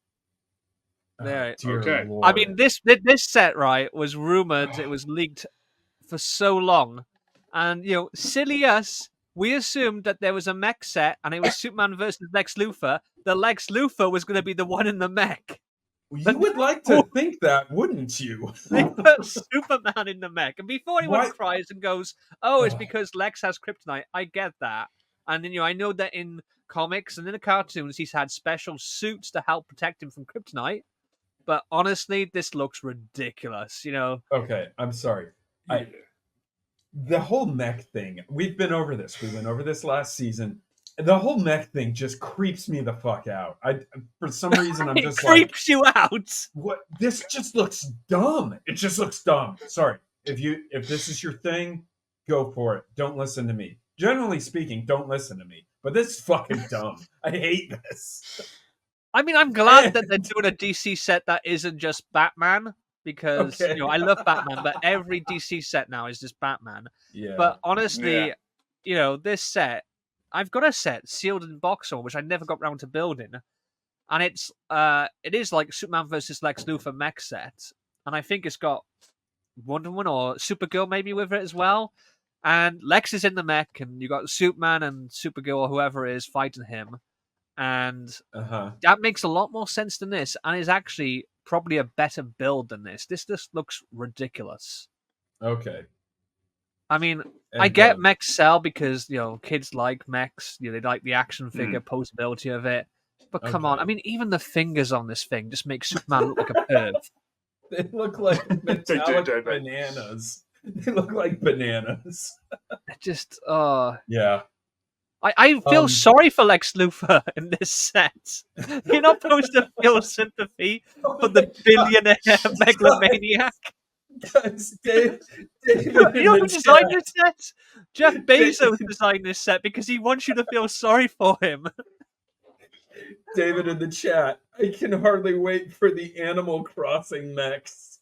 There. Dear Okay. Lord. I mean, this set, right, was rumored, it was leaked for so long. And, you know, silly us, we assumed that there was a mech set and it was Superman versus Lex Luthor. The Lex Luthor was going to be the one in the mech. You would like to think that, wouldn't you? They put Superman in the mech. And before anyone Why- cries and goes, oh, it's because Lex has kryptonite, I get that. And then, you know, I know that in comics and in the cartoons, he's had special suits to help protect him from kryptonite. But honestly, this looks ridiculous, you know. Okay, I'm sorry. The whole mech thing, we've been over this. We went over this last season. The whole mech thing just creeps me the fuck out. For some reason, I'm just it creeps you out. what? This just looks dumb. It just looks dumb. Sorry. If this is your thing, go for it. Don't listen to me. Generally speaking, don't listen to me. But this is fucking dumb. I hate this. I mean, I'm glad that they're doing a DC set that isn't just Batman because Okay. you know I love Batman, but every DC set now is just Batman. Yeah. But honestly, Yeah. you know, this set, I've got a set sealed in box form which I never got round to building, and it is like Superman versus Lex Luthor mech set, and I think it's got Wonder Woman or Supergirl maybe with it as well. And Lex is in the mech, and you got Superman and Supergirl or whoever it is fighting him. And that makes a lot more sense than this, and is actually probably a better build than this. This just looks ridiculous. Okay. I mean, And, I get mechs sell because you know kids like mechs. You know, they like the action figure posability of it. But come on, I mean, even the fingers on this thing just make Superman look like a perv. They look like metallic don't they? bananas. They look like bananas. Just, Yeah. I feel sorry for Lex Luthor in this set. You're not supposed to feel sympathy for the billionaire megalomaniac. Guys, David You know in who the designed chat. this set? Jeff Bezos designed this set because he wants you to feel sorry for him. David in the chat. I can hardly wait for the Animal Crossing mechs.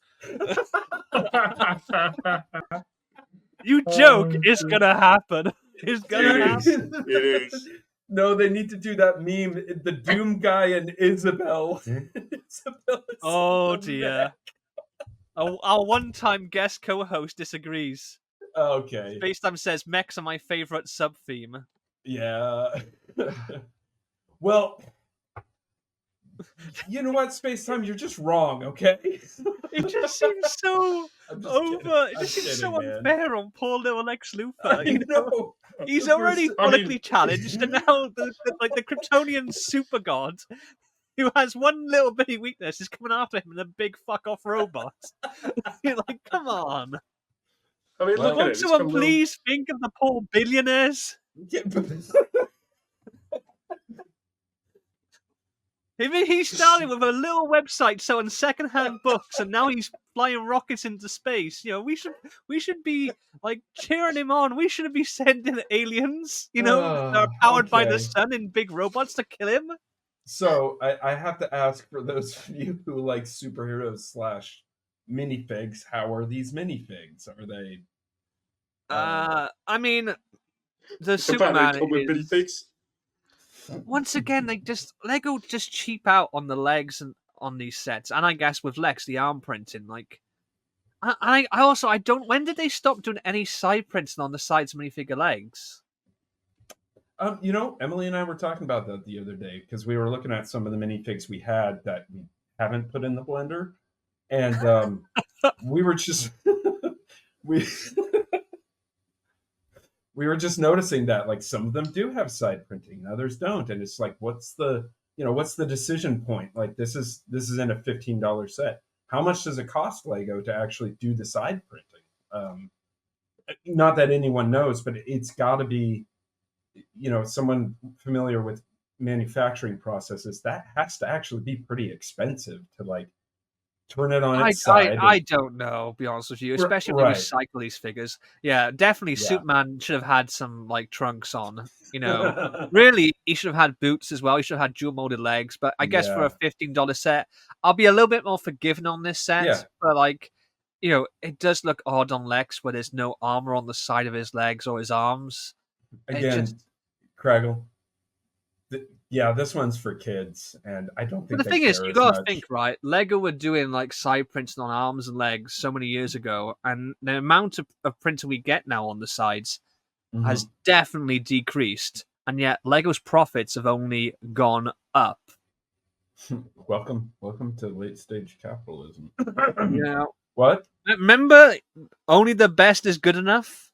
You joke, it's gonna happen. It's gonna happen. It is. No, they need to do that meme. The Doom guy and Isabel. Isabel is Oh on the dear. mech. Our one-time guest co-host disagrees. Okay. Spacetime says mechs are my favorite sub-theme. Yeah. Well, you know what, Spacetime, you're just wrong, okay? It just seems so I'm just over. kidding. It I'm just seems kidding, so man. unfair on poor little Lex Luthor. I You know? know. He's We're already so- politically challenged, and now the Kryptonian super god, who has one little bitty weakness, is coming after him in a big fuck off robot. You're like, come on! I mean, look at it. Won't It's someone got a little- please think of the poor billionaires? Yeah, but- I mean, he started with a little website selling secondhand books, and now he's flying rockets into space. You know, we should be like cheering him on. We shouldn't be sending aliens, you know, that are powered by the okay. sun in big robots to kill him. So I have to ask, for those of you who like superheroes / minifigs, how are these minifigs? Are they? I mean, the I bet they Superman come with is minifigs. once again Lego just cheap out on the legs and on these sets, and I guess with Lex the arm printing. Like, I also I don't. When did they stop doing any side printing on the sides of minifigure legs? Emily and I were talking about that the other day because we were looking at some of the minifigs we had that we haven't put in the blender, and we were just we we were just noticing that like some of them do have side printing, others don't, and it's like, what's the decision point? Like this is in a $15 set. How much does it cost Lego to actually do the side printing? Not that anyone knows, but it's got to be, someone familiar with manufacturing processes. That has to actually be pretty expensive to like turn it on its side. I don't know, be honest with you, especially when you recycle these figures. Yeah, definitely Superman should have had some like trunks on. Really, he should have had boots as well. He should have had dual molded legs. But I guess for a $15 set, I'll be a little bit more forgiving on this set. Yeah. But like, it does look odd on Lex where there's no armor on the side of his legs or his arms. Again, Kragle. This one's for kids, and I don't think. But the thing is, you gotta think, right? Lego were doing like side printing on arms and legs so many years ago, and the amount of printing we get now on the sides has definitely decreased, and yet Lego's profits have only gone up. Welcome to late stage capitalism. Yeah. What? Remember, only the best is good enough.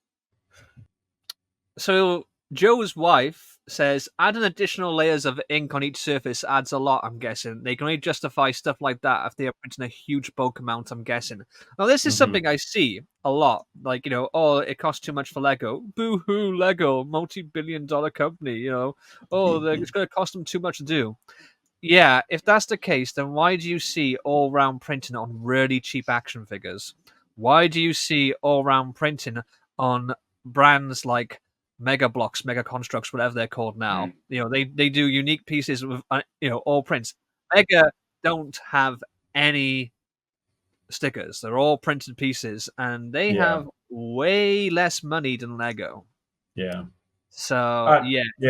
So Joe's wife says, adding additional layers of ink on each surface adds a lot, I'm guessing. They can only justify stuff like that if they are printing a huge bulk amount, I'm guessing. Now, this is something I see a lot. Like, it costs too much for Lego. Boo-hoo, Lego, multi-billion-dollar company, it's going to cost them too much to do. Yeah, if that's the case, then why do you see all-round printing on really cheap action figures? Why do you see all-round printing on brands like Mega Blocks, Mega Constructs, whatever they're called now? They do unique pieces with all prints. Mega don't have any stickers; they're all printed pieces, and they have way less money than Lego. Yeah. So and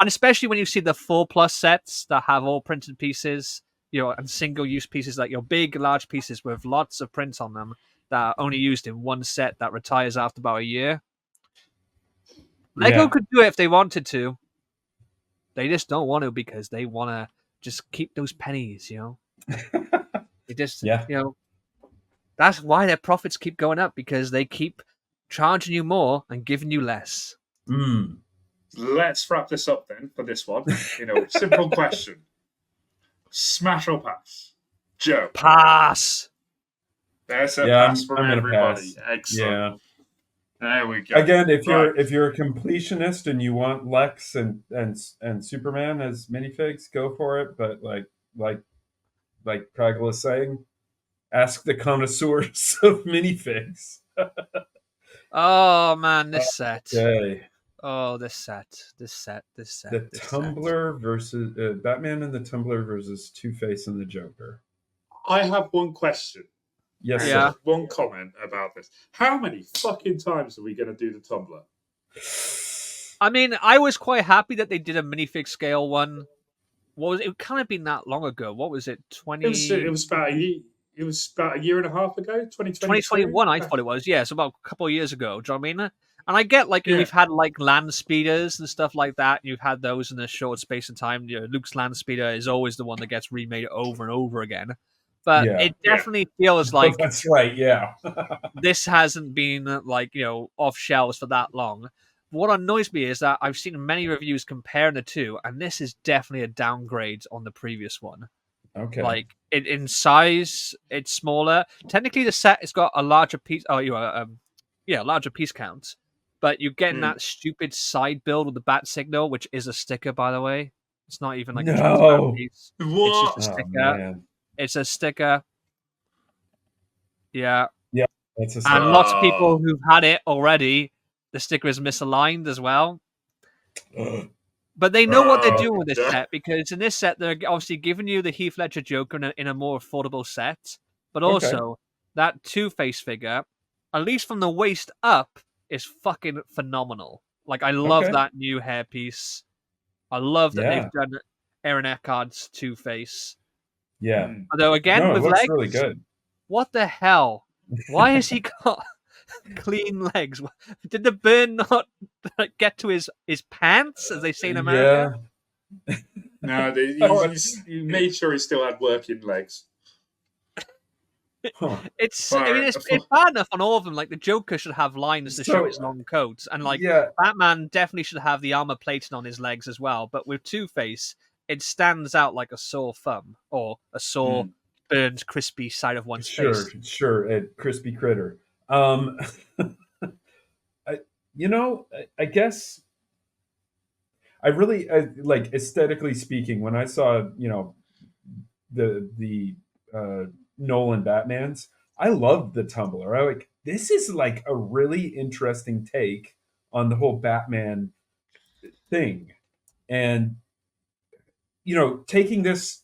especially when you see the 4+ sets that have all printed pieces, and single-use pieces, like your big, large pieces with lots of prints on them that are only used in one set that retires after about a year. Lego could do it if they wanted to. They just don't want to because they want to just keep those pennies, They just, that's why their profits keep going up, because they keep charging you more and giving you less. Let's wrap this up then for this one. Simple question. Smash or pass? Joe. Pass. There's a pass from everybody. Pass. Excellent. Yeah. There we go. Again, if you're a completionist and you want Lex and Superman as minifigs, go for it. But like Kragle is saying, ask the connoisseurs of minifigs. Oh man, this set. Okay. Oh, this set. The Tumbler versus Batman and the Tumbler versus Two-Face and the Joker. I have one question. Yes, yeah. sir. One comment about this. How many fucking times are we going to do the Tumbler? I mean, I was quite happy that they did a minifig scale one. It kind of been that long ago. What was it? It was about a year. It was about a year and a half ago. 2021, I thought it was. Yeah, so about a couple of years ago. Do you know what I mean? And I get we've had like land speeders and stuff like that. You've had those in a short space of time. Luke's land speeder is always the one that gets remade over and over again. But it definitely feels like that's right. Yeah, this hasn't been off shelves for that long. What annoys me is that I've seen many reviews comparing the two, and this is definitely a downgrade on the previous one. Okay. Like in size, it's smaller. Technically, the set has got a larger piece. Larger piece count. But you're getting that stupid side build with the bat signal, which is a sticker, by the way. It's not even like a transparent piece. What? It's just a sticker. It's a sticker. Yeah. Yeah. It's a sticker. And lots of people who've had it already, the sticker is misaligned as well. But they know what they're doing with this set, because in this set, they're obviously giving you the Heath Ledger Joker in a more affordable set. But also, that Two-Face figure, at least from the waist up, is fucking phenomenal. Like, I love Okay. that new hairpiece. I love that Yeah. they've done Aaron Eckhart's Two-Face. Yeah. Hmm. Although, again, No, it with looks legs, really good. what the hell? Why has he got clean legs? Did the burn not get to his pants, as they say in America? Yeah. No, Or- he made sure he still had working legs. Huh. I mean, it's bad enough on all of them. Like, the Joker should have lines to show So, his long coat, and like yeah. Batman definitely should have the armor plating on his legs as well. But with Two-Face, it stands out like a sore thumb or a sore, burned, crispy side of one's Sure, face. sure. A crispy critter. Um, I, I guess I really like aesthetically speaking. When I saw, the Nolan Batmans, I loved the Tumbler. I like this is like a really interesting take on the whole Batman thing, and taking this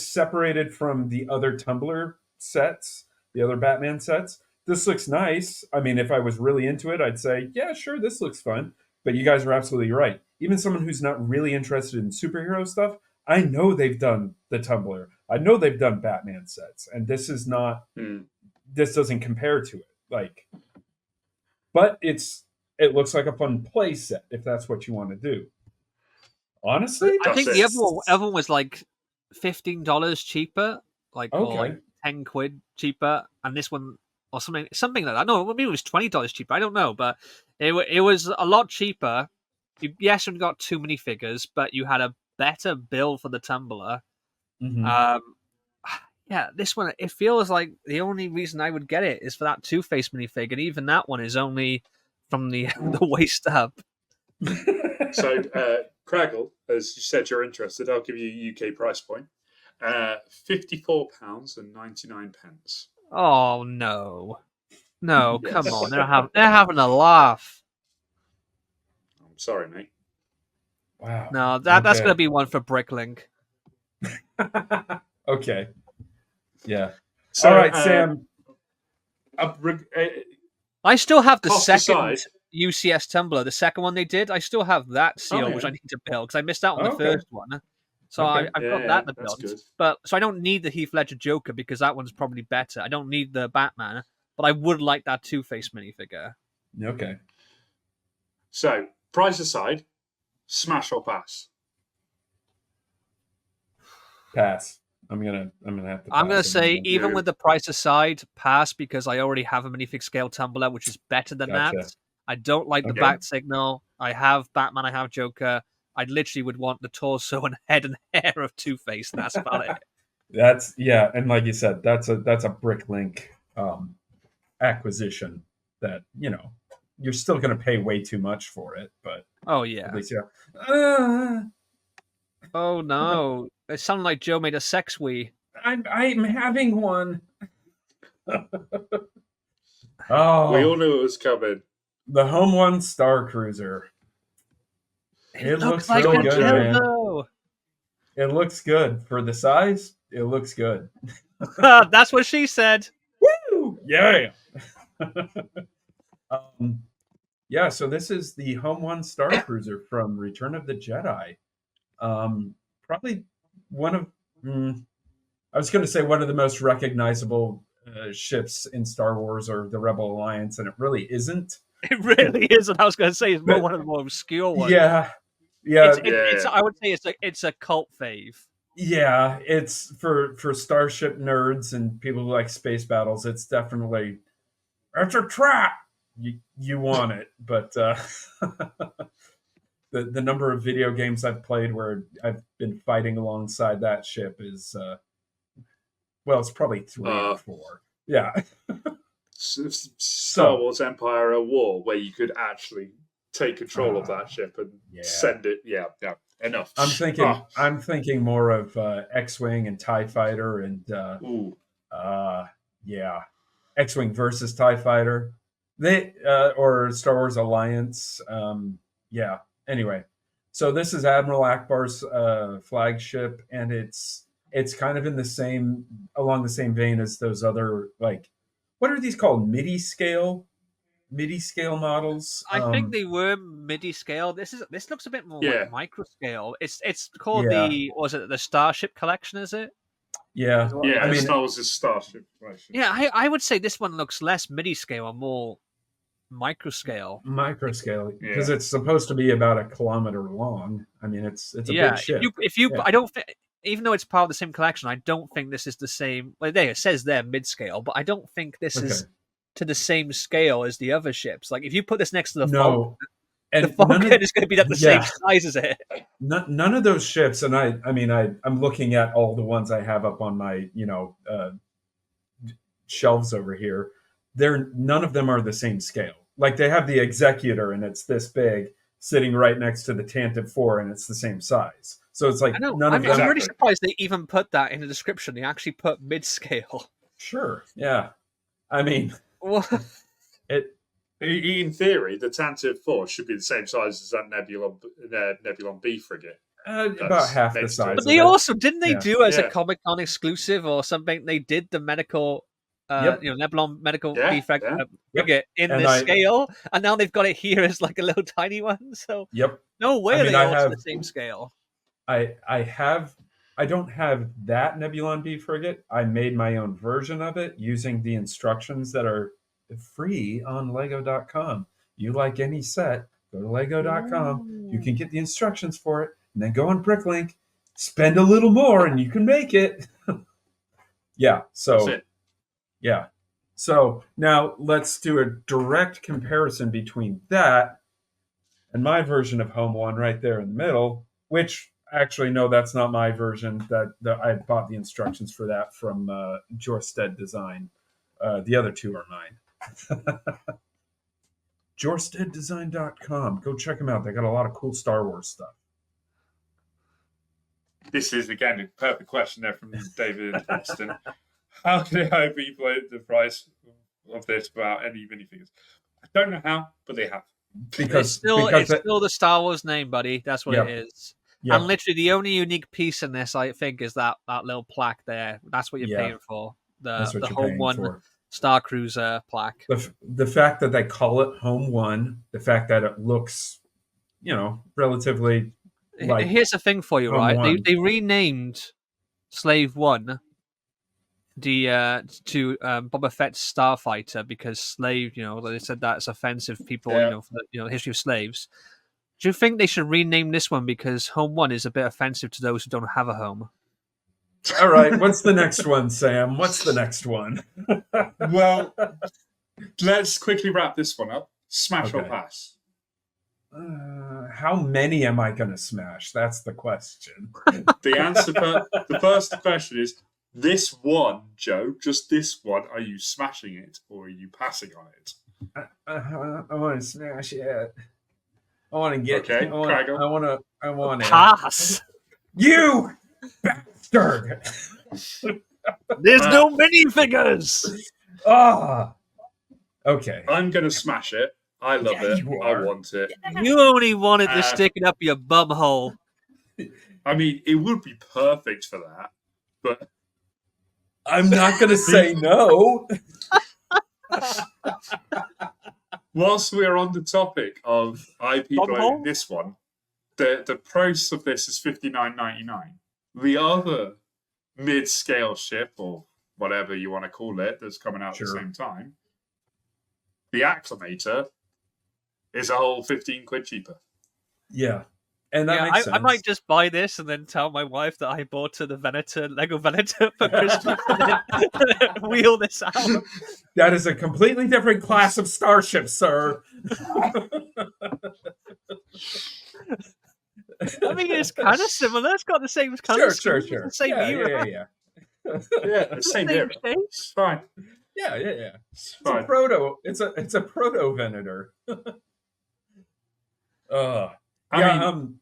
separated from the other Tumblr sets, the other Batman sets. This looks nice. I mean, if I was really into it, I'd say, yeah, sure, this looks fun. But you guys are absolutely right. Even someone who's not really interested in superhero stuff, I know they've done the Tumblr. I know they've done Batman sets, and this is not. Hmm. This doesn't compare to it. Like, but it looks like a fun play set if that's what you want to do. Honestly, I think the That's other one was like $15 cheaper, or like okay. £10 cheaper, and this one or something like that. No, maybe it was $20 cheaper. I don't know, but it was a lot cheaper. Yes, you got too many figures, but you had a better build for the Tumbler. Mhm. Yeah, this one, it feels like the only reason I would get it is for that Two-Face minifig, and even that one is only from the the waist up. So, Craggle, as you said, you're interested. I'll give you a UK price point: £54.99. Oh no, no, come Yes. on, they're having a laugh. I'm sorry, mate. Wow. No, that's Okay. gonna be one for Bricklink. Okay. Yeah. So, All right, Sam. I still have the Cost second aside. UCS Tumbler, the second one they did. I still have that Oh, seal, which yeah. I need to build because I missed out on the Okay. first one. So Okay. I've got Yeah, that to that's build. good. But so I don't need the Heath Ledger Joker because that one's probably better. I don't need the Batman, but I would like that Two-Face minifigure. Okay. So, price aside, smash or pass? Pass. I'm gonna have to. I'm gonna pass on say, that. even Yeah. with the price aside, pass because I already have a minifig scale Tumbler, which is better than Gotcha. that. I don't like the Okay. bat signal. I have Batman. I have Joker. I literally would want the torso and head and hair of Two-Face. That's about it. That's and like you said, that's a Bricklink acquisition that you're still gonna pay way too much for it, but Oh at yeah. least Uh, Oh no. It sounded like Joe made a sex wee. I'm having one. We Oh, all knew it was coming. the Home One Star Cruiser. It looks like really a good, man. dildo. It looks good for the size. It looks good. That's what she said. Woo! Yeah. um, yeah. So this is the Home One Star Cruiser from Return of the Jedi. Probably one of. I was going to say one of the most recognizable ships in Star Wars or the Rebel Alliance, and it really isn't. It really is, and I was going to say it's But- one of the more obscure ones. Yeah. It's I would say it's a cult fave. Yeah, it's for starship nerds and people who like space battles. It's definitely it's a trap. You want it, but the number of video games I've played where I've been fighting alongside that ship is it's probably 3 or 4. Yeah. Star Wars Empire at War, where you could actually take control of that ship and send it. Yeah. Enough. I'm thinking more of X-wing and TIE Fighter and X-wing versus TIE Fighter. They or Star Wars Alliance. Anyway, so this is Admiral Akbar's flagship, and it's kind of along the same vein as those other, like, what are these called? MIDI scale MIDI scale models. I think they were MIDI scale. This looks a bit more Yeah. like micro scale. It's called Yeah. the Starship Collection, is it? Yeah. Yeah, I mean, Star Wars' Starship Collection. Yeah, I would say this one looks less MIDI scale and more micro scale. micro scale because Yeah. it's supposed to be about 1 kilometer long. I mean, it's a Yeah, big ship. if you Yeah. I don't think, even though it's part of the same collection, I don't think this is the same. Well, there it says there mid scale, but I don't think this is Okay. to the same scale as the other ships. Like if you put this next to the No, Falcon, the and none Falcon of, is going to be the yeah. same size as it. none of those ships, and I'm looking at all the ones I have up on my shelves over here. None of them are the same scale. Like they have the Executor, and it's this big, sitting right next to the Tantive 4, and it's the same size. So it's like I know. none of I'm them. really surprised they even put that in the description. They actually put mid scale. Sure, yeah. I mean, Well, it. In theory, the Tantive 4 should be the same size as that Nebulon B frigate. About half the next to size. it. but of they it. also didn't they Yeah. do as a Yeah. Comic Con exclusive or something? They did the medical. Yep. Nebulon medical Yeah, defect yeah. frigate in And this scale, and now they've got it here as like a little tiny one. So Yep. no way I mean, they I all have- the same scale. I don't have that Nebulon B frigate. I made my own version of it using the instructions that are free on Lego.com. You like any set, go to Lego.com. You can get the instructions for it, and then go on Bricklink, spend a little more, and you can make it. Yeah. So That's it. yeah. So now let's do a direct comparison between that and my version of Home One right there in the middle, which actually, no, that's not my version. That I bought the instructions for that from Jorsted Design. The other two are mine. JorstedDesign.com. Go check them out. They got a lot of cool Star Wars stuff. This is, again, a perfect question there from David in Boston. How can they overpay the price of this without any minifigures? I don't know how, but they have. It's still the Star Wars name, buddy. That's what Yep. it is. Yep. And literally, the only unique piece in this, I think, is that little plaque there. That's what you're Yeah. paying for. That's what The you're Home paying One for. Star Cruiser plaque. The fact that they call it Home One, the fact that it looks, relatively like Here's the thing for you, Home right? One. They renamed Slave One to Boba Fett's Starfighter because slave, they said that's offensive to people, Yeah. for the history of slaves. Do you think they should rename this one because Home One is a bit offensive to those who don't have a home? All right, what's the next one, Sam? What's the next one? Well, let's quickly wrap this one up. Smash or Okay. pass? How many am I going to smash? That's the question. The answer for the first question is this one, Joe. Just this one. Are you smashing it or are you passing on it? I want to smash it. I want to get. Okay, Kragle. I want it. Pass. You bastard! There's no minifigures. Ah. Okay. I'm gonna smash it. I love Yeah, it. you I are. want it. You only wanted to stick it up your bum hole. I mean, it would be perfect for that, but I'm not going to say no. whilst we're on the topic of IP Bum blowing hole? this one, the price of this is $59.99. The other mid-scale ship, or whatever you want to call it, that's coming out at the Sure. same time, the Acclamator, is a whole 15 quid cheaper. Yeah. And that Yeah, makes sense. I might just buy this and then tell my wife that I bought her the Venator, Lego Venator for Christmas and then wheel this out. That is a completely different class of starship, sir. I mean, it's kind of similar. It's got the same color Sure. scheme, the same Yeah. era. Yeah, the same Same era. shape. It's fine. Yeah. It's It's a fine. proto. It's a proto Venator. I mean,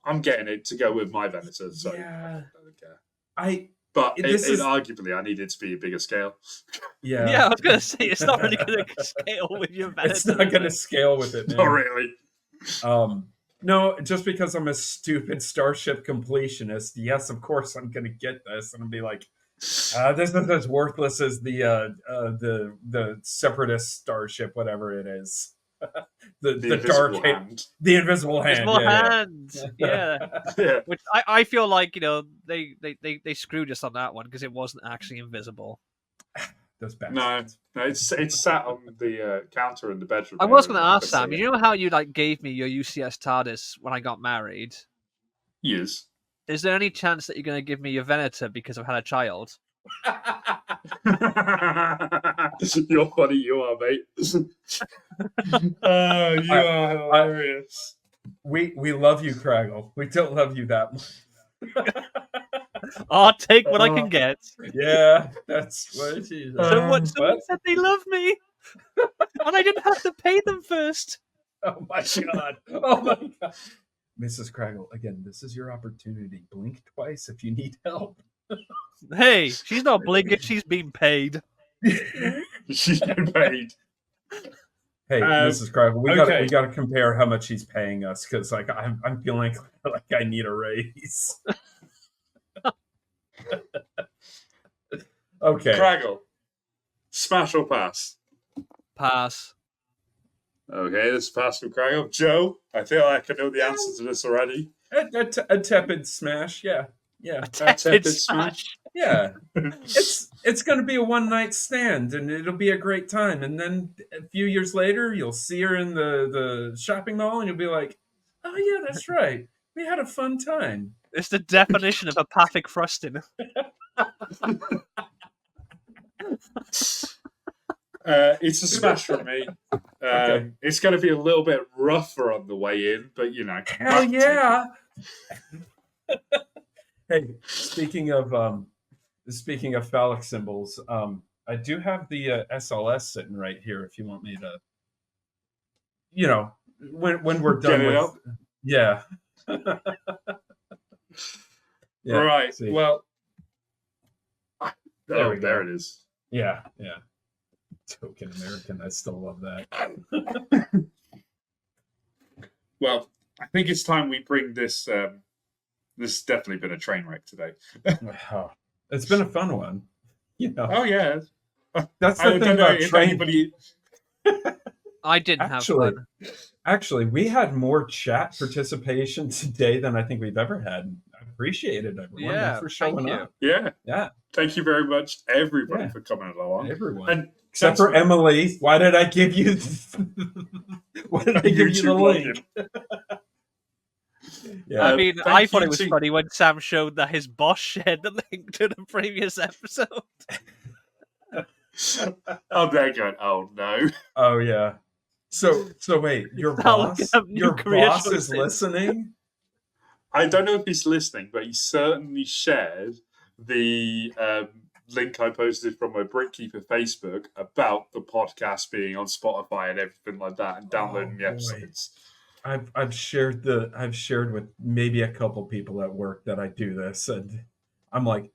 I'm getting it to go with my Venator, so Yeah. I don't care. But this is arguably, I need it to be a bigger scale. Yeah, I was going to say, it's not really going to scale with your Venator. it's not going to scale with it, man. Not really. No, just because I'm a stupid starship completionist, yes, of course I'm going to get this, and I'll be like, This is as worthless as the separatist starship, whatever it is. the dark hand. the invisible hand. Invisible Yeah, hands. Yeah. Yeah. Which I feel like, they screwed us on that one because it wasn't actually invisible. Those No, it's sat on the counter in the bedroom. I was going to area. ask Sam, you know how you gave me your UCS TARDIS when I got married? Yes. Is there any chance that you're going to give me your Venator because I've had a child? You're funny, you are, mate. Oh, you are hilarious. We love you, Kragle. We don't love you that much. I'll take what I can get. Yeah, that's what it is. Someone said they love me, and I didn't have to pay them first. Oh my god! Oh my god! Mrs. Kragle, again, this is your opportunity. Blink twice if you need help. Hey, she's not blinking; she's being paid. She's been paid. Hey, Mrs. Kragle, we gotta compare how much he's paying us because I'm feeling like I need a raise. Okay. Kragle, smash or pass? Pass. Okay, this is pass from Kragle. Joe, I feel like I know the answer to this already. A tepid smash, yeah. A tepid smash. Yeah. It's going to be a one-night stand, and it'll be a great time. And then a few years later, you'll see her in the shopping mall, and you'll be like, oh, yeah, that's right. We had a fun time. It's the definition of apathic thrusting. It's a smash from me. Okay. It's going to be a little bit rougher on the way in, but Hell yeah! Hey, speaking of phallic symbols, I do have the SLS sitting right here. If you want me to, when we're done Get it with, up? Yeah. Yeah. Right. See. Well, There we go. there it is. Yeah. Token American. I still love that. Well, I think it's time we bring this. This has definitely been a train wreck today. Oh, it's been a fun one. Oh yeah. That's the I thing don't know about if train. anybody. I didn't have fun. Actually, we had more chat participation today than I think we've ever had. I appreciate it, everyone. Yeah, Thanks for showing thank you. up. Yeah. Thank you very much, everybody, for coming along. Everyone. And except for Emily. Why did I give you the link? Yeah. I mean, I thought you it was to- funny when Sam showed that his boss shared the link to the previous episode. Oh, they're going. Oh no. Oh yeah. So wait, your Now look boss, at new your career boss is choices. listening? I don't know if he's listening, but he certainly shared the link I posted from my Brickkeeper Facebook about the podcast being on Spotify and everything like that, and downloading the boy. episodes. I've shared with maybe a couple people at work that I do this, and I'm like,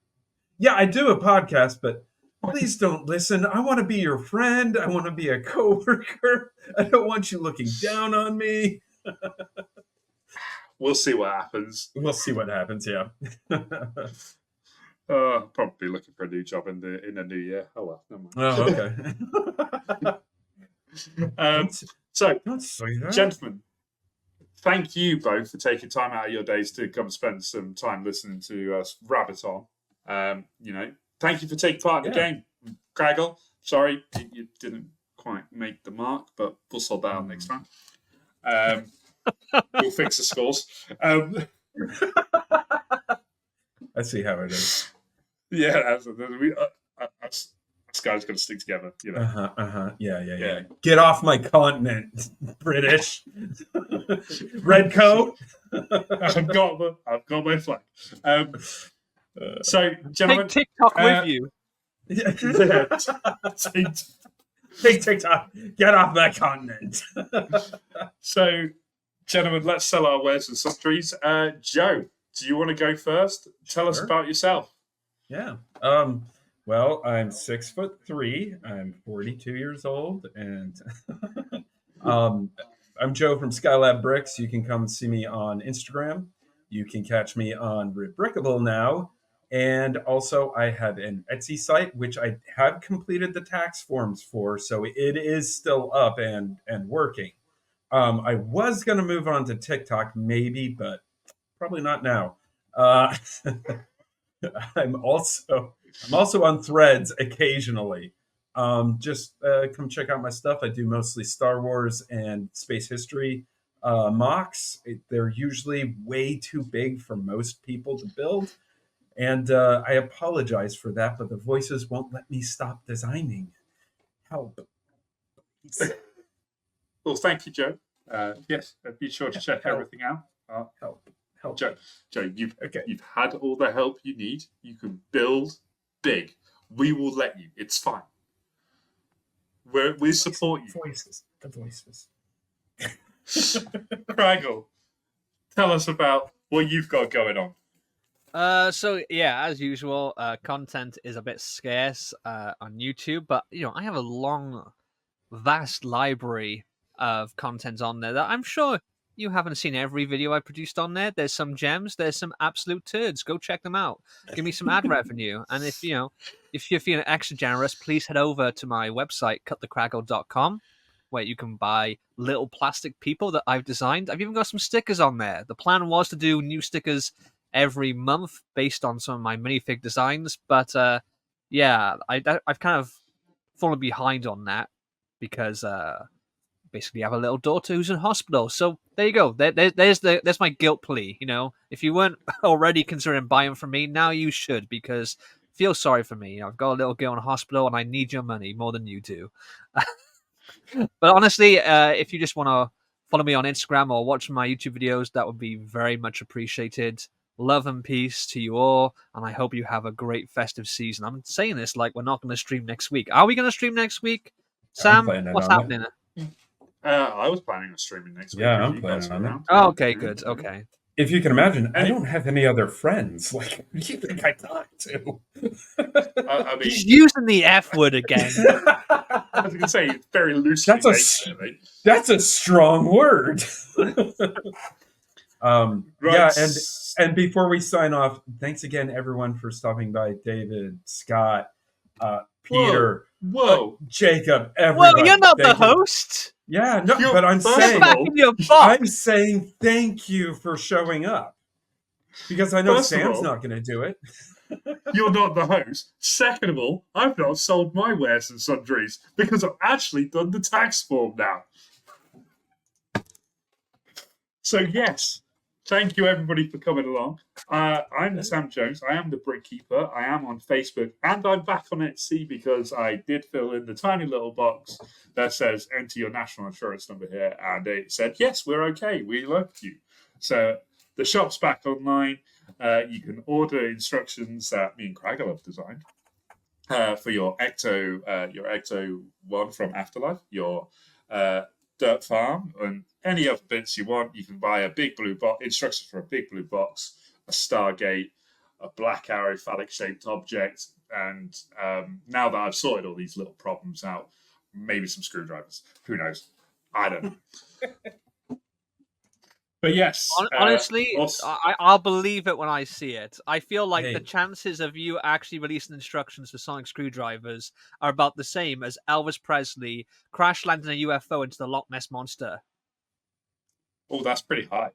yeah, I do a podcast, but please don't listen. I want to be your friend. I want to be a coworker. I don't want you looking down on me. We'll see what happens. We'll see what happens. Yeah. Probably looking for a new job in the new year. Oh well, never mind. Oh, okay. So, Don't say that. gentlemen, thank you both for taking time out of your days to come spend some time listening to us rabbit on. Thank you for taking part in the game. Kragle, sorry you didn't quite make the mark, but we'll sort that out next time. We'll fix the scores. I see how it is. Yeah, us guys got to stick together. Yeah. Get off my continent, British. Redcoat. I've got my flag. So, gentlemen, take TikTok with you. Take TikTok. Get off my continent. So, gentlemen, let's sell our wares and sundries. Joe, do you want to go first? Tell us about yourself. Yeah. Well, I'm 6'3". I'm 42 years old, and I'm Joe from Skylab Bricks. You can come see me on Instagram. You can catch me on Brickkeeper now. And also, I have an Etsy site, which I have completed the tax forms for, so it is still up and working. I was going to move on to TikTok, maybe, but probably not now. I'm also on Threads occasionally. Just come check out my stuff. I do mostly Star Wars and space history mocks. They're usually way too big for most people to build, and I apologize for that. But the voices won't let me stop designing. Help! Well, thank you, Joe. Yes, be sure to check everything out. Help! Joe, you've Okay. had all the help you need. You can build big. We will let you. It's fine. We support you. The voices. Kragle, tell us about what you've got going on. So yeah, as usual, content is a bit scarce on YouTube, but I have a long, vast library of content on there that I'm sure you haven't seen every video I produced on there. There's some gems, there's some absolute turds. Go check them out. Give me some ad revenue, and if you're feeling extra generous, please head over to my website CutTheKragle.com, where you can buy little plastic people that I've designed. I've even got some stickers on there. The plan was to do new stickers every month based on some of my minifig designs, but I've kind of fallen behind on that because basically I have a little daughter who's in hospital. So there you go. There's my guilt plea. If you weren't already considering buying from me, now you should, because feel sorry for me. I've got a little girl in hospital and I need your money more than you do. But honestly, if you just want to follow me on Instagram or watch my YouTube videos, that would be very much appreciated. Love and peace to you all, and I hope you have a great festive season. I'm saying this like we're not going to stream next week. Are we going to stream next week? Sam, what's happening? I was planning on streaming next week. Yeah, I'm planning on it. Oh, okay, good. Okay. If you can imagine, I don't have any other friends. Like, who do you think I talk to? I mean, He's using the F word again. I was going to say very loosely. That's a strong word. Right. Yeah, and before we sign off, thanks again, everyone, for stopping by. David, Scott, Peter, Whoa, Jacob, everybody. Whoa, you're not the Thank you. host. Yeah, no, You're but I'm first saying, of Back in your box. I'm saying thank you for showing up, because I know First of Sam's all, not going to do it. you're not the host. Second of all, I've not sold my wares and sundries because I've actually done the tax form now. So yes, thank you everybody for coming along. I'm Sam Jones. I am the Brickkeeper. I am on Facebook, and I'm back on Etsy because I did fill in the tiny little box that says enter your national insurance number here, and it said yes, we're okay. We love you. So the shop's back online. You can order instructions that me and Kragle have designed for your Ecto one from Afterlife, your Dirt Farm, and any other bits you want. You can buy a big blue box, instructions for a big blue box, a Stargate, a black arrow phallic shaped object, and now that I've sorted all these little problems out, maybe some screwdrivers. Who knows? I don't know. But yes, Honestly, I'll believe it when I see it. I feel like Hey. the chances of you actually releasing instructions for sonic screwdrivers are about the same as Elvis Presley crash landing a UFO into the Loch Ness Monster. oh, that's pretty high.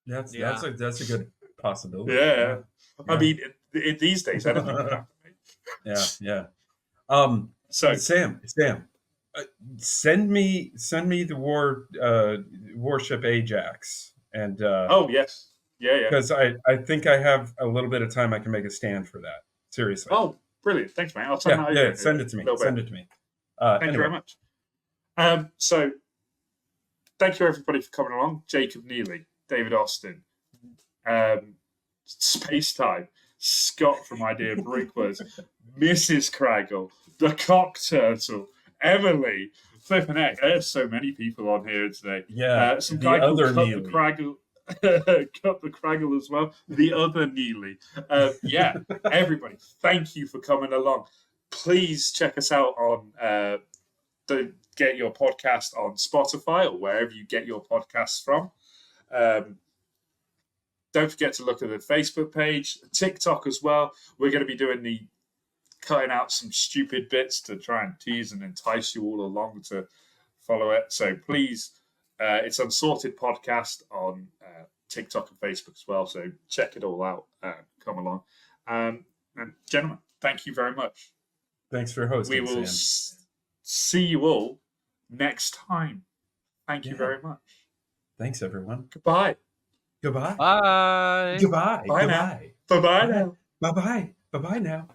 That's a good possibility. Yeah. I mean, in these days, anything can happen. Yeah. So Sam, send me the warship Ajax, and oh yes, yeah. because I think I have a little bit of time. I can make a stand for that. Seriously. Oh, brilliant! Thanks, mate. I'll send that over. Send it to me. Send it to me. Thank anyway. you very much. So, thank you everybody for coming along. Jacob Neely, David Austin, Space Time, Scott from Idea Brickworks, Mrs. Kragle, the Cock Turtle, Emily, flipping heck. There's so many people on here today. Yeah, some the guy called other Cut Neely. the Kragle. Cut the Kragle as well. The other Neely. Yeah, everybody, thank you for coming along. Please check us out on get your podcast on Spotify or wherever you get your podcasts from. Don't forget to look at the Facebook page, TikTok as well. We're going to be doing cutting out some stupid bits to try and tease and entice you all along to follow it. So please, it's Unsorted Podcast on TikTok and Facebook as well. So check it all out. Come along. And gentlemen, thank you very much. Thanks for hosting. We will Sam. see you all next time. Thank you very much. Thanks, everyone. Goodbye. Goodbye. Bye. Goodbye. Bye Goodbye. now. Bye-bye now. Bye-bye. Bye-bye now.